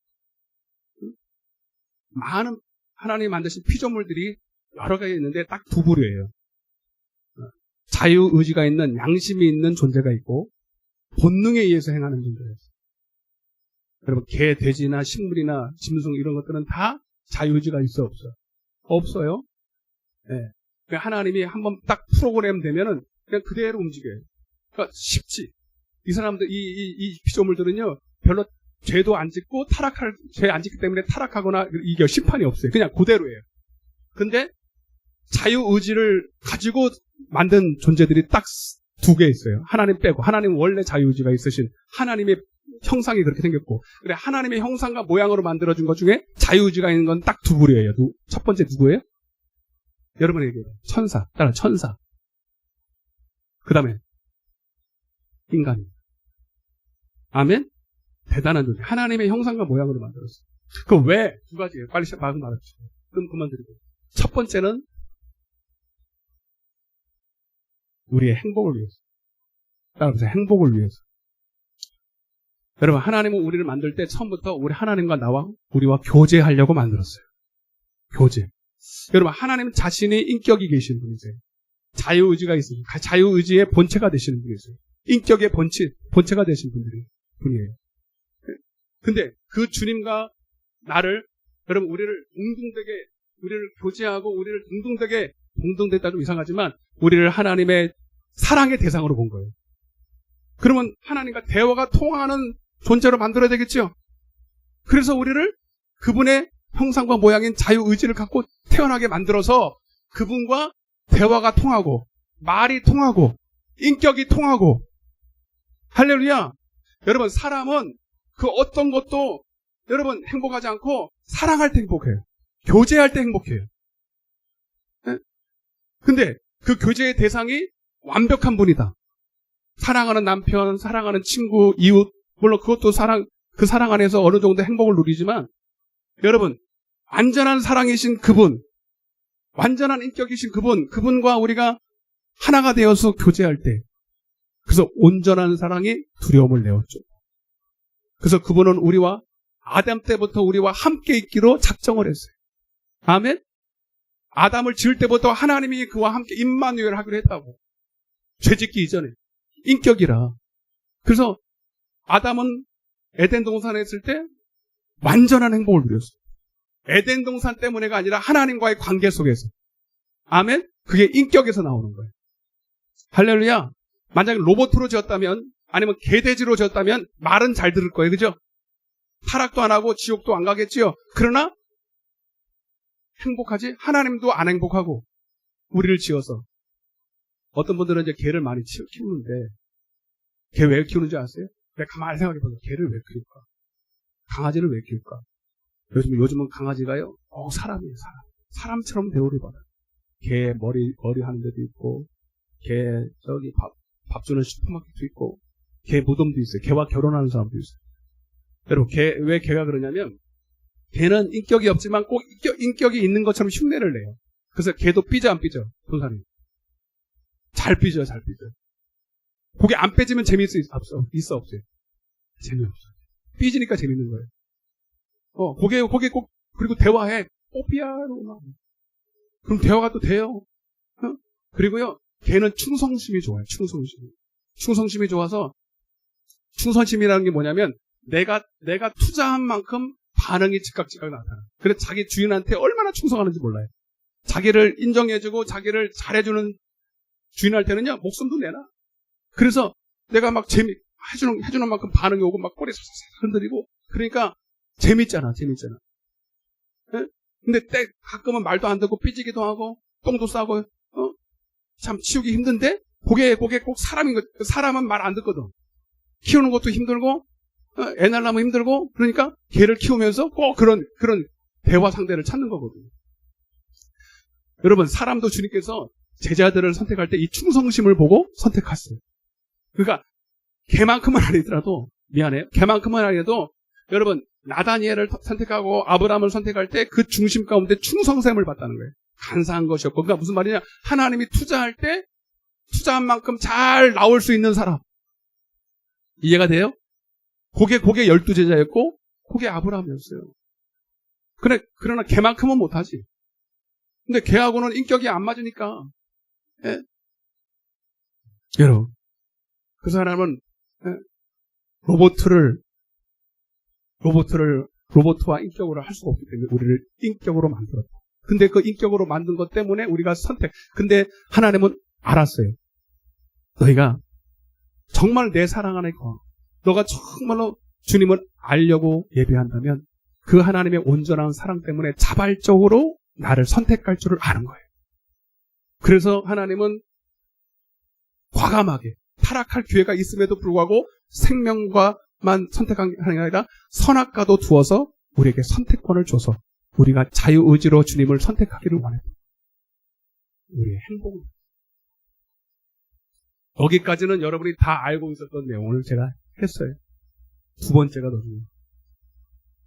많은 하나님이 만드신 피조물들이 여러 가지 있는데 딱 두 부류예요. 자유의지가 있는 양심이 있는 존재가 있고 본능에 의해서 행하는 존재가 있어요. 여러분 개, 돼지나 식물이나 짐승 이런 것들은 다 자유의지가 있어 없어요? 없어요. 네. 하나님이 한번 딱 프로그램 되면은 그냥 그대로 움직여요. 그러니까 쉽지. 이 사람들 이 피조물들은요 별로 죄도 안 짓고 죄 안 짓기 때문에 타락하거나 이게 심판이 없어요. 그냥 그대로예요. 근데 자유의지를 가지고 만든 존재들이 딱 두 개 있어요. 하나님 빼고. 하나님 원래 자유의지가 있으신 하나님의 형상이 그렇게 생겼고 그래 하나님의 형상과 모양으로 만들어준 것 중에 자유의지가 있는 건 딱 두 부류예요. 첫 번째 누구예요? 여러분에게 천사. 따라 천사. 그 다음에 인간입니다. 아멘? 대단한 존재. 하나님의 형상과 모양으로 만들었어요. 그럼 왜? 두 가지예요. 빨리 말씀 말해주세요. 그럼 그만 드리고. 첫 번째는 우리의 행복을 위해서. 따라서 행복을 위해서. 여러분, 하나님은 우리를 만들 때 처음부터 우리 하나님과 우리와 교제하려고 만들었어요. 교제. 여러분, 하나님 자신이 인격이 계신 분이세요. 자유의지가 있어요. 자유의지의 본체가 되시는 분이세요. 인격의 본체가 되신 분이에요. 근데 그 주님과 여러분, 우리를 교제하고 우리를 동등되다 좀 이상하지만 우리를 하나님의 사랑의 대상으로 본 거예요. 그러면 하나님과 대화가 통하는 존재로 만들어야 되겠죠. 그래서 우리를 그분의 형상과 모양인 자유의지를 갖고 태어나게 만들어서 그분과 대화가 통하고 말이 통하고 인격이 통하고 할렐루야. 여러분, 사람은 그 어떤 것도 여러분 행복하지 않고 사랑할 때 행복해요. 교제할 때 행복해요. 근데 그 교제의 대상이 완벽한 분이다. 사랑하는 남편, 사랑하는 친구, 이웃, 물론 그것도 그 사랑 안에서 어느 정도 행복을 누리지만 여러분, 완전한 사랑이신 그분, 완전한 인격이신 그분과 우리가 하나가 되어서 교제할 때 그래서 온전한 사랑이 두려움을 내었죠. 그래서 그분은 우리와 아담 때부터 우리와 함께 있기로 작정을 했어요. 아멘? 아담을 지을 때부터 하나님이 그와 함께 임마누엘 하기로 했다고. 죄짓기 이전에. 인격이라. 그래서 아담은 에덴 동산에 있을 때 완전한 행복을 누렸어요. 에덴 동산 때문에가 아니라 하나님과의 관계 속에서. 아멘? 그게 인격에서 나오는 거예요. 할렐루야. 만약에 로봇으로 지었다면 아니면 개돼지로 지었다면 말은 잘 들을 거예요. 그죠? 타락도 안 하고 지옥도 안 가겠지요. 그러나 행복하지? 하나님도 안 행복하고 우리를 지어서 어떤 분들은 이제 개를 많이 키우는데 개 왜 키우는지 아세요? 내가 가만히 생각해보세요. 개를 왜 키울까? 강아지를 왜 키울까? 요즘은 강아지가요, 사람이에요, 사람. 사람처럼 대우를 받아요. 개 머리 하는 데도 있고, 개 밥 주는 슈퍼마켓도 있고, 개 무덤도 있어요. 개와 결혼하는 사람도 있어요. 여러분, 왜 개가 그러냐면, 개는 인격이 없지만 꼭 인격이 있는 것처럼 흉내를 내요. 그래서 개도 삐져, 안 삐져? 손사람이. 잘 삐져요, 잘 삐져요. 그게 안 빼지면 재미있어, 없어요? 재미없어요. 삐지니까 재밌는 거예요. 그게 꼭, 그리고 대화해. 뽀삐야로. 그럼 대화가 또 돼요. 그리고요, 걔는 충성심이 좋아요, 충성심이 좋아서, 충성심이라는 게 뭐냐면, 내가 투자한 만큼 반응이 즉각 나타나. 그래서 자기 주인한테 얼마나 충성하는지 몰라요. 자기를 인정해주고, 자기를 잘해주는 주인한테는요, 목숨도 내놔. 그래서 내가 막 해주는 만큼 반응이 오고 막 꼬리 사사사 흔들리고 그러니까 재밌잖아. 네? 근데 가끔은 말도 안 듣고 삐지기도 하고 똥도 싸고 참 치우기 힘든데 그게 꼭 사람인 거. 사람은 말 안 듣거든. 키우는 것도 힘들고 애 낳으려면 힘들고 그러니까 개를 키우면서 꼭 그런 대화 상대를 찾는 거거든. 여러분, 사람도 주님께서 제자들을 선택할 때 이 충성심을 보고 선택했어요. 그러니까 걔만큼은 아니더라도 미안해요. 걔만큼은 아니라도 여러분, 나다니엘을 선택하고 아브라함을 선택할 때 그 중심 가운데 충성됨을 봤다는 거예요. 간사한 것이었고. 그러니까 무슨 말이냐? 하나님이 투자할 때 투자한 만큼 잘 나올 수 있는 사람. 이해가 돼요? 그게 12제자였고 그게 아브라함이었어요. 그러나 걔만큼은 못하지. 근데 걔하고는 인격이 안 맞으니까. 예? 여러분, 그 사람은 로봇과 인격으로 할 수가 없기 때문에 우리를 인격으로 만들었다. 근데 그 인격으로 만든 것 때문에 우리가 근데 하나님은 알았어요. 너희가 정말 내 사랑 안에 너가 정말로 주님을 알려고 예배한다면 그 하나님의 온전한 사랑 때문에 자발적으로 나를 선택할 줄을 아는 거예요. 그래서 하나님은 과감하게 타락할 기회가 있음에도 불구하고 생명과만 선택한 게 아니라 선악과도 두어서 우리에게 선택권을 줘서 우리가 자유의지로 주님을 선택하기를 원해요. 우리의 행복은. 여기까지는 여러분이 다 알고 있었던 내용을 제가 했어요. 두 번째가 더 중요해요.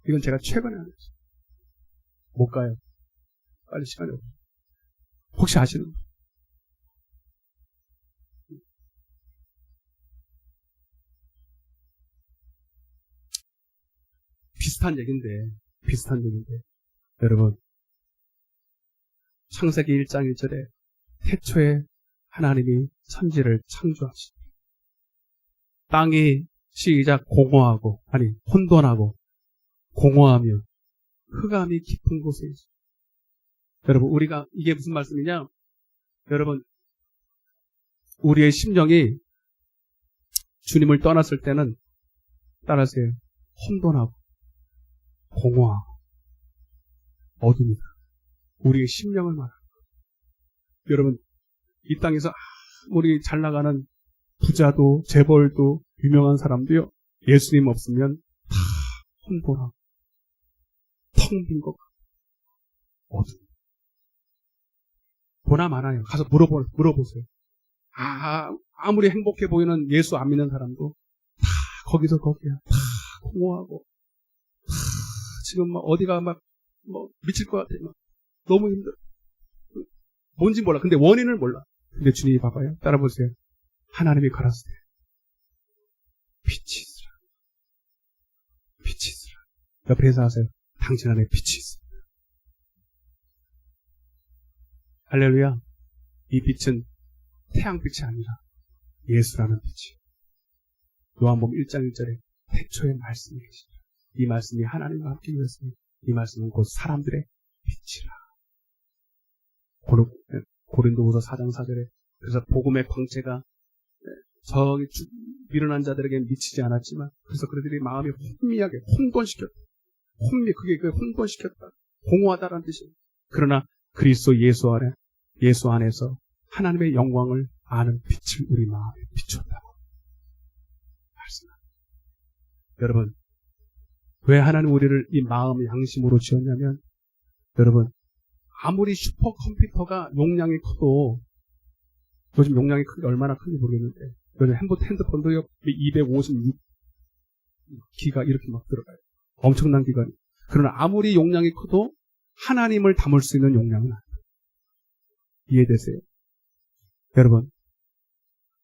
이건 제가 최근에 안 했어요. 못 가요. 빨리 시간이 없어요. 혹시 아시는 분? 비슷한 얘기인데 여러분 창세기 1장 1절에 태초에 하나님이 천지를 창조하시니 땅이 시작 공허하고 혼돈하고 공허하며 흑암이 깊은 곳에 있어. 여러분 우리가 이게 무슨 말씀이냐? 여러분 우리의 심령이 주님을 떠났을 때는 따라하세요. 혼돈하고 공허하고 어둠이다. 우리의 심령을 말합니다. 여러분 이 땅에서 아무리 잘 나가는 부자도 재벌도 유명한 사람도요. 예수님 없으면 다 혼돈하고 텅 빈 것 같고 어둠. 보나 마나요. 가서 물어보세요. 아무리 행복해 보이는 예수 안 믿는 사람도 다 거기서 거기야. 다 공허하고 다 지금 막 어디가 막 미칠 것 같아. 막 너무 힘들어. 뭔지 몰라. 근데 원인을 몰라. 근데 주님이 봐봐요. 따라 보세요. 하나님이 가라사대 빛이 있으라. 빛이 있으라. 옆에 인사하세요. 당신 안에 빛이 있으라. 할렐루야. 이 빛은 태양빛이 아니라 예수라는 빛이. 요한복음 1장 1절에 태초에 말씀이 계시라. 이 말씀이 하나님과 함께 있었으니 이 말씀은 곧 사람들의 빛이라. 고린도후서 4장 4절에 그래서 복음의 광채가 저기 미련한 자들에게 미치지 않았지만 그래서 그들이 마음이 혼미하게 혼돈시켰다. 그게 혼돈시켰다. 공허하다라는 뜻이에요. 그러나 그리스도 예수 안에서 하나님의 영광을 아는 빛을 우리 마음에 비췄다고 말씀합니다. 여러분 왜 하나님 우리를 이 마음의 양심으로 지었냐면 여러분 아무리 슈퍼컴퓨터가 용량이 커도 요즘 용량이 크게 얼마나 큰지 모르겠는데 요즘 핸드폰도 256기가 이렇게 막 들어가요. 엄청난 기간이. 그러나 아무리 용량이 커도 하나님을 담을 수 있는 용량은 아니에요. 이해되세요? 여러분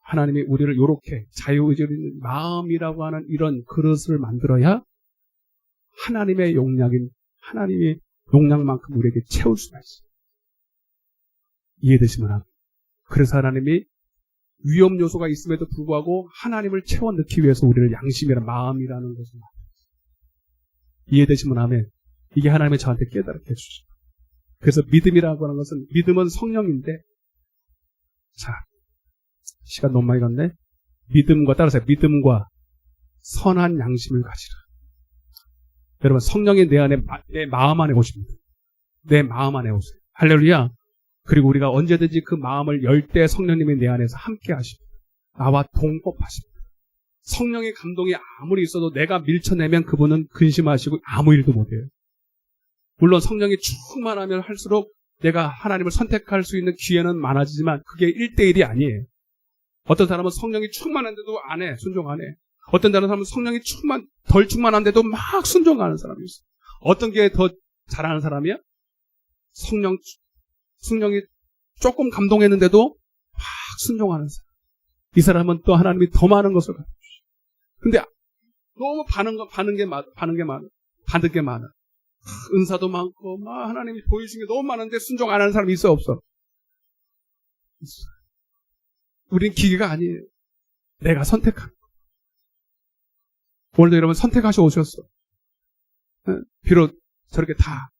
하나님이 우리를 이렇게 자유의지로 있는 마음이라고 하는 이런 그릇을 만들어야 하나님의 용량인 하나님의 용량만큼 우리에게 채울 수가 있어요. 이해되시면 합니다. 그래서 하나님이 위험 요소가 있음에도 불구하고 하나님을 채워 넣기 위해서 우리를 양심이라는 마음이라는 것을 만들었어요. 이해되시면 하면 이게 하나님이 저한테 깨달게 해주시죠. 그래서 믿음이라고 하는 것은 믿음은 성령인데 자 시간 너무 많이 갔네. 따라서 믿음과 선한 양심을 가지라. 여러분 성령이 내 마음 안에 오십니다. 내 마음 안에 오세요. 할렐루야. 그리고 우리가 언제든지 그 마음을 열 때 성령님이 내 안에서 함께 하십니다. 나와 동법하십니다. 성령의 감동이 아무리 있어도 내가 밀쳐내면 그분은 근심하시고 아무 일도 못해요. 물론 성령이 충만하면 할수록 내가 하나님을 선택할 수 있는 기회는 많아지지만 그게 1대1이 아니에요. 어떤 사람은 성령이 충만한데도 안 해. 순종 안 해. 어떤 다른 사람은 성령이 덜 충만한데도 막 순종하는 사람이 있어. 어떤 게 더 잘하는 사람이야? 성령이 조금 감동했는데도 막 순종하는 사람. 이 사람은 또 하나님이 더 많은 것을 가르쳐 주시죠. 근데 너무 받는 게 많아. 은사도 많고 막 하나님이 보여주신 게 너무 많은데 순종 안 하는 사람이 있어 없어? 있어. 우린 기계가 아니에요. 내가 선택한 거. 오늘도 여러분 선택하셔 오셨어. 비록 저렇게 다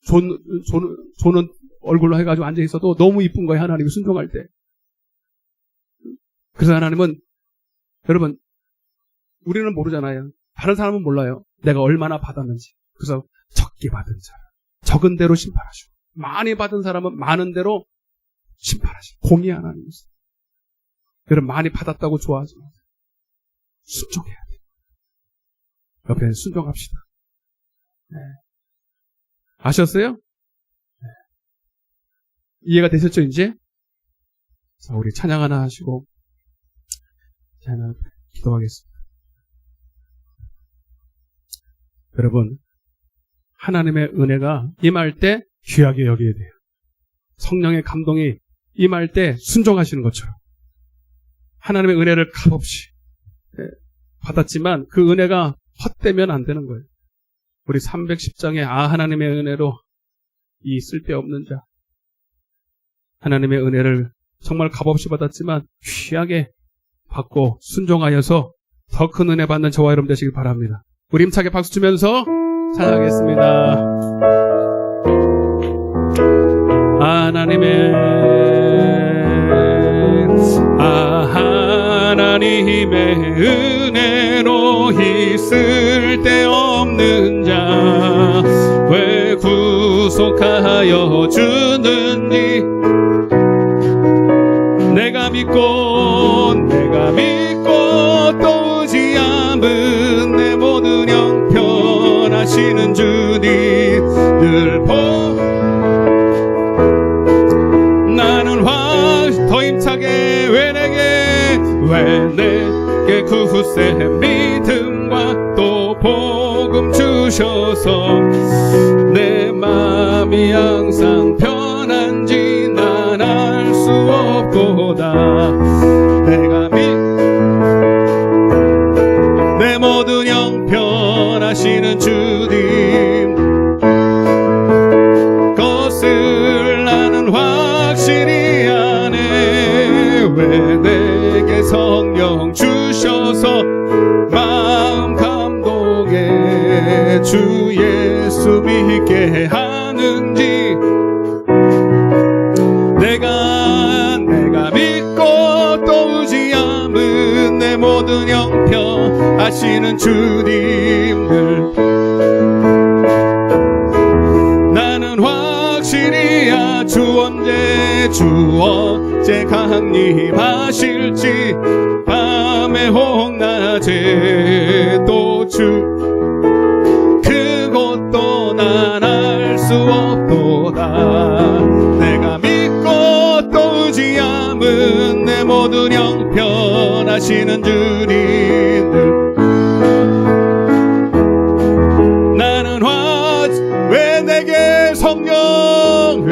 조는 얼굴로 해가지고 앉아있어도 너무 이쁜 거예요. 하나님이 순종할 때. 그래서 하나님은 여러분 우리는 모르잖아요. 다른 사람은 몰라요. 내가 얼마나 받았는지. 그래서 적게 받은 사람 적은 대로 심판하시고 많이 받은 사람은 많은 대로 심판하시고 공의 하나님이세요. 여러분 많이 받았다고 좋아하지 마세요. 순종해야 돼요. 옆에 순종합시다. 네. 아셨어요? 네. 이해가 되셨죠 이제? 자 우리 찬양 하나 하시고 저는 기도하겠습니다. 여러분 하나님의 은혜가 임할 때 귀하게 여겨야 돼요. 성령의 감동이 임할 때 순종하시는 것처럼 하나님의 은혜를 값없이 받았지만 그 은혜가 헛되면 안 되는 거예요. 우리 310장의 하나님의 은혜로 이 쓸데없는 자, 하나님의 은혜를 정말 값없이 받았지만 귀하게 받고 순종하여서 더 큰 은혜 받는 저와 여러분 되시길 바랍니다. 우리 힘차게 박수 치면서 찬양하겠습니다. 하나님의 은혜로 이 쓸데없는 자 왜 구속하여 주는지 내가 믿고 또 오지 않은 내 모든 형편하시는 주님 늘 나는 더 힘차게 왜 내게 구세 믿음과 또 복음 주셔서 내 마음이 항상 편한지 난 알 수 없도다. 내 모든 형편하시는 주님 것을 나는 확실히 아네. 왜 내게 성령 주셔서 마음 감동에 주 예수 믿게 하는지 내가 믿고 또 오지 않은 내 모든 형편 하시는 주님을 나는 확실히 주 언제 강림하실지 밤에 홍낮에 또 주 그것도 난 알 수 없도다. 내가 믿고 또 오지 않은 내 모든 형편 하시는 주님들 나는 왜 내게 성령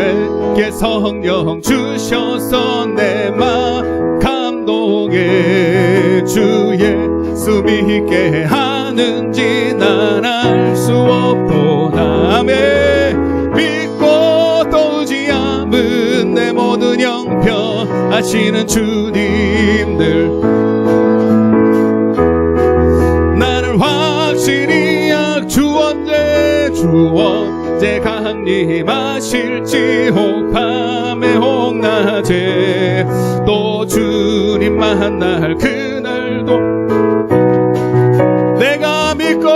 주셔서 내 마음 감동에 주 예수 믿게 하는지 난 알 수 없도다. 믿고 또 오지 않은 내 모든 형편 하시는 주님들 나는 확실히 주 언제 강림하실지 밤에 홍낮에 또 주님 만날 그날도 내가 믿고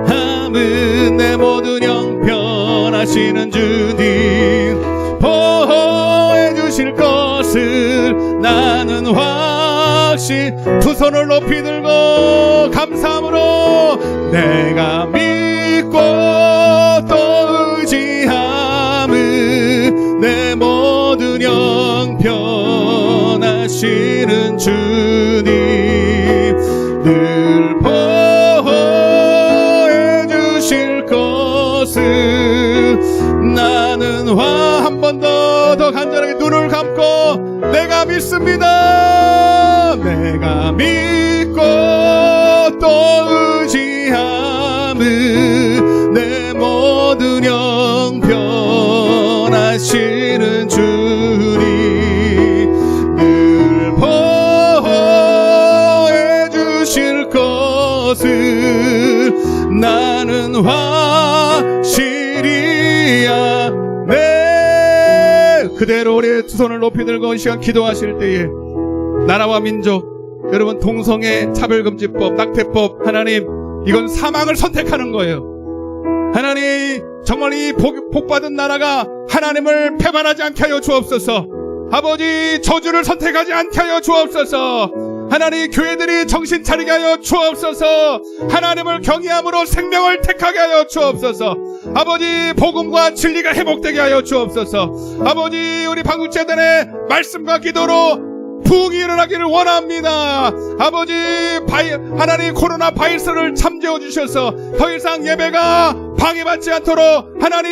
함은 내 모든 형편 하시는 주님 보호해 주실 것을 나는 확실히 두 손을 높이 들고 감사함으로 내가 믿고 또 의지함은 내 모든 형편 하시는 주님 늘 보호해 주실 것을 나는 한 번 더 간절하게 눈을 감고 내가 믿습니다. 내가 믿고 또 의지함은 내 모든 형편 하시는 주님 늘 보호해 주실 것을 나는 확실히 아네. 그대로 우리 두 손을 높이 들고 이 시간 기도하실 때에 나라와 민족 여러분 동성애 차별금지법 낙태법 하나님 이건 사망을 선택하는 거예요. 하나님 정말 이 복받은 나라가 하나님을 배반하지 않게 하여 주옵소서. 아버지 저주를 선택하지 않게 하여 주옵소서. 하나님 교회들이 정신 차리게 하여 주옵소서. 하나님을 경외함으로 생명을 택하게 하여 주옵소서. 아버지 복음과 진리가 회복되게 하여 주옵소서. 아버지 우리 방국재단의 말씀과 기도로 부흥이 일어나기를 원합니다. 아버지 하나님 코로나 바이러스를 잠재워 주셔서 더 이상 예배가 방해받지 않도록 하나님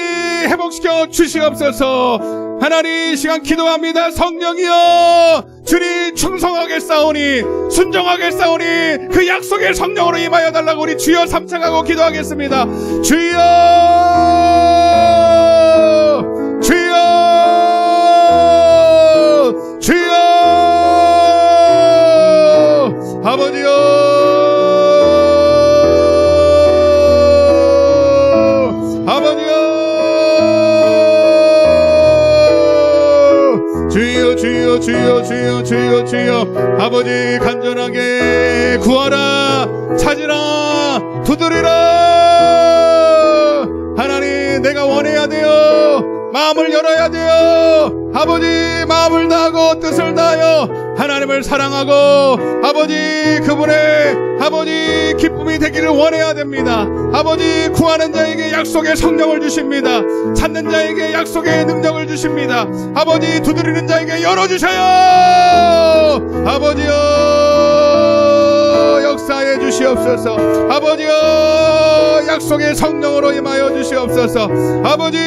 회복시켜 주시옵소서. 하나님 이 시간 기도합니다. 성령이여 주님 충성하게 싸우니 순종하게 싸우니 그 약속의 성령으로 임하여 달라고 우리 주여 삼창하고 기도하겠습니다. 주여 주여 주여 아버지여 아버지여 주여 주여 주여 주여 주여 주여 아버지 간절하게 구하라 찾으라 두드리라. 하나님 내가 원해야 돼요. 마음을 열어야 돼요. 아버지 마음을 다하고 뜻을 다하여 하나님을 사랑하고 아버지 그분의 아버지 기쁨이 되기를 원해야 됩니다. 아버지 구하는 자에게 약속의 성령을 주십니다. 찾는 자에게 약속의 능력을 주십니다. 아버지 두드리는 자에게 열어주셔요. 아버지여 역사해 주시옵소서. 아버지여 약속의 성령으로 임하여 주시옵소서. 아버지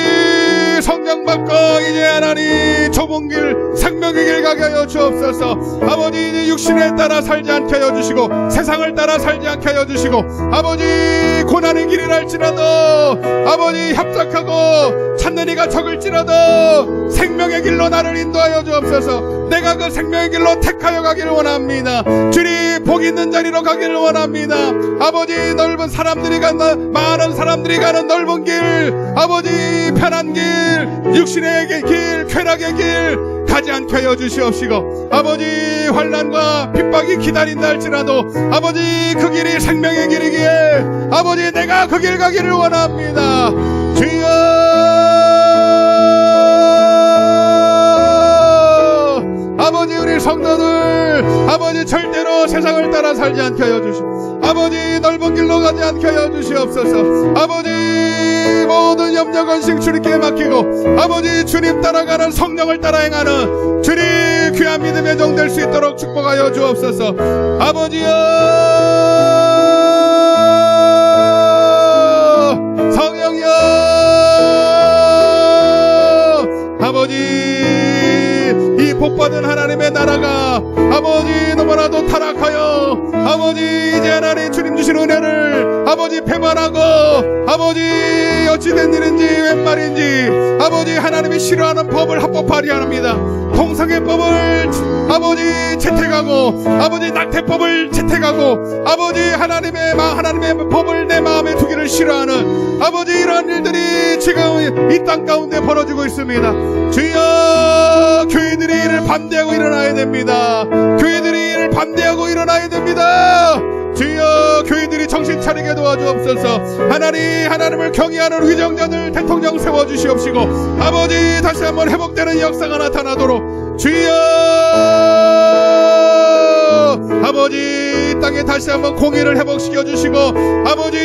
성령 받고 이제 하나님 좁은 길 생명의 길 가게 하여 주옵소서. 아버지 이제 육신에 따라 살지 않게 하여 주시고 세상을 따라 살지 않게 하여 주시고 아버지 고난의 길이랄지라도 아버지 협작하고 찾는 이가 적을지라도 생명의 길로 나를 인도하여 주옵소서. 내가 그 생명의 길로 택하여 가기를 원합니다. 주님 복 있는 자리로 가기를 원합니다. 아버지 넓은 사람들이 많은 사람들이 가는 넓은 길 아버지 편한 길 육신의 길 쾌락의 길 가지 않게 하여 주시옵시고 아버지 환난과 핍박이 기다린다 할지라도 아버지 그 길이 생명의 길이기에 아버지 내가 그 길 가기를 원합니다. 주여 아버지 우리 성도들 아버지 절대로 세상을 따라 살지 않게 하여 주시옵소서. 아버지 넓은 길로 가지 않게 하여 주시옵소서. 아버지 모든 염려 건식 주님께 맡기고 아버지 주님 따라가는 성령을 따라 행하는 주님 귀한 믿음의 종 될 수 있도록 축복하여 주옵소서. 아버지여 성령이여 아버지 이 복받은 하나님의 나라가 아버지 너무나도 타락하여 아버지 이제 하나님 주님 주신 은혜를 아버지 배반하고 아버지 어찌된 일인지 웬 말인지 아버지 하나님이 싫어하는 법을 합법화하려 합니다. 동성애법을 아버지 채택하고 아버지 낙태법을 채택하고 아버지 하나님의 법을 내 마음에 두기를 싫어하는 아버지 이러한 일들이 지금 이 땅 가운데 벌어지고 있습니다. 주여 교회들이 이를 반대하고 일어나야 됩니다. 교회들이 이를 반대하고 일어나야 됩니다. 주여 교회들이 정신 차리게 도와주옵소서. 하나님을 경외하는 위정자들 대통령 세워주시옵시고 아버지 다시 한번 회복되는 역사가 나타나도록 주여 아버지 이 땅에 다시 한번 공의를 회복시켜 주시고 아버지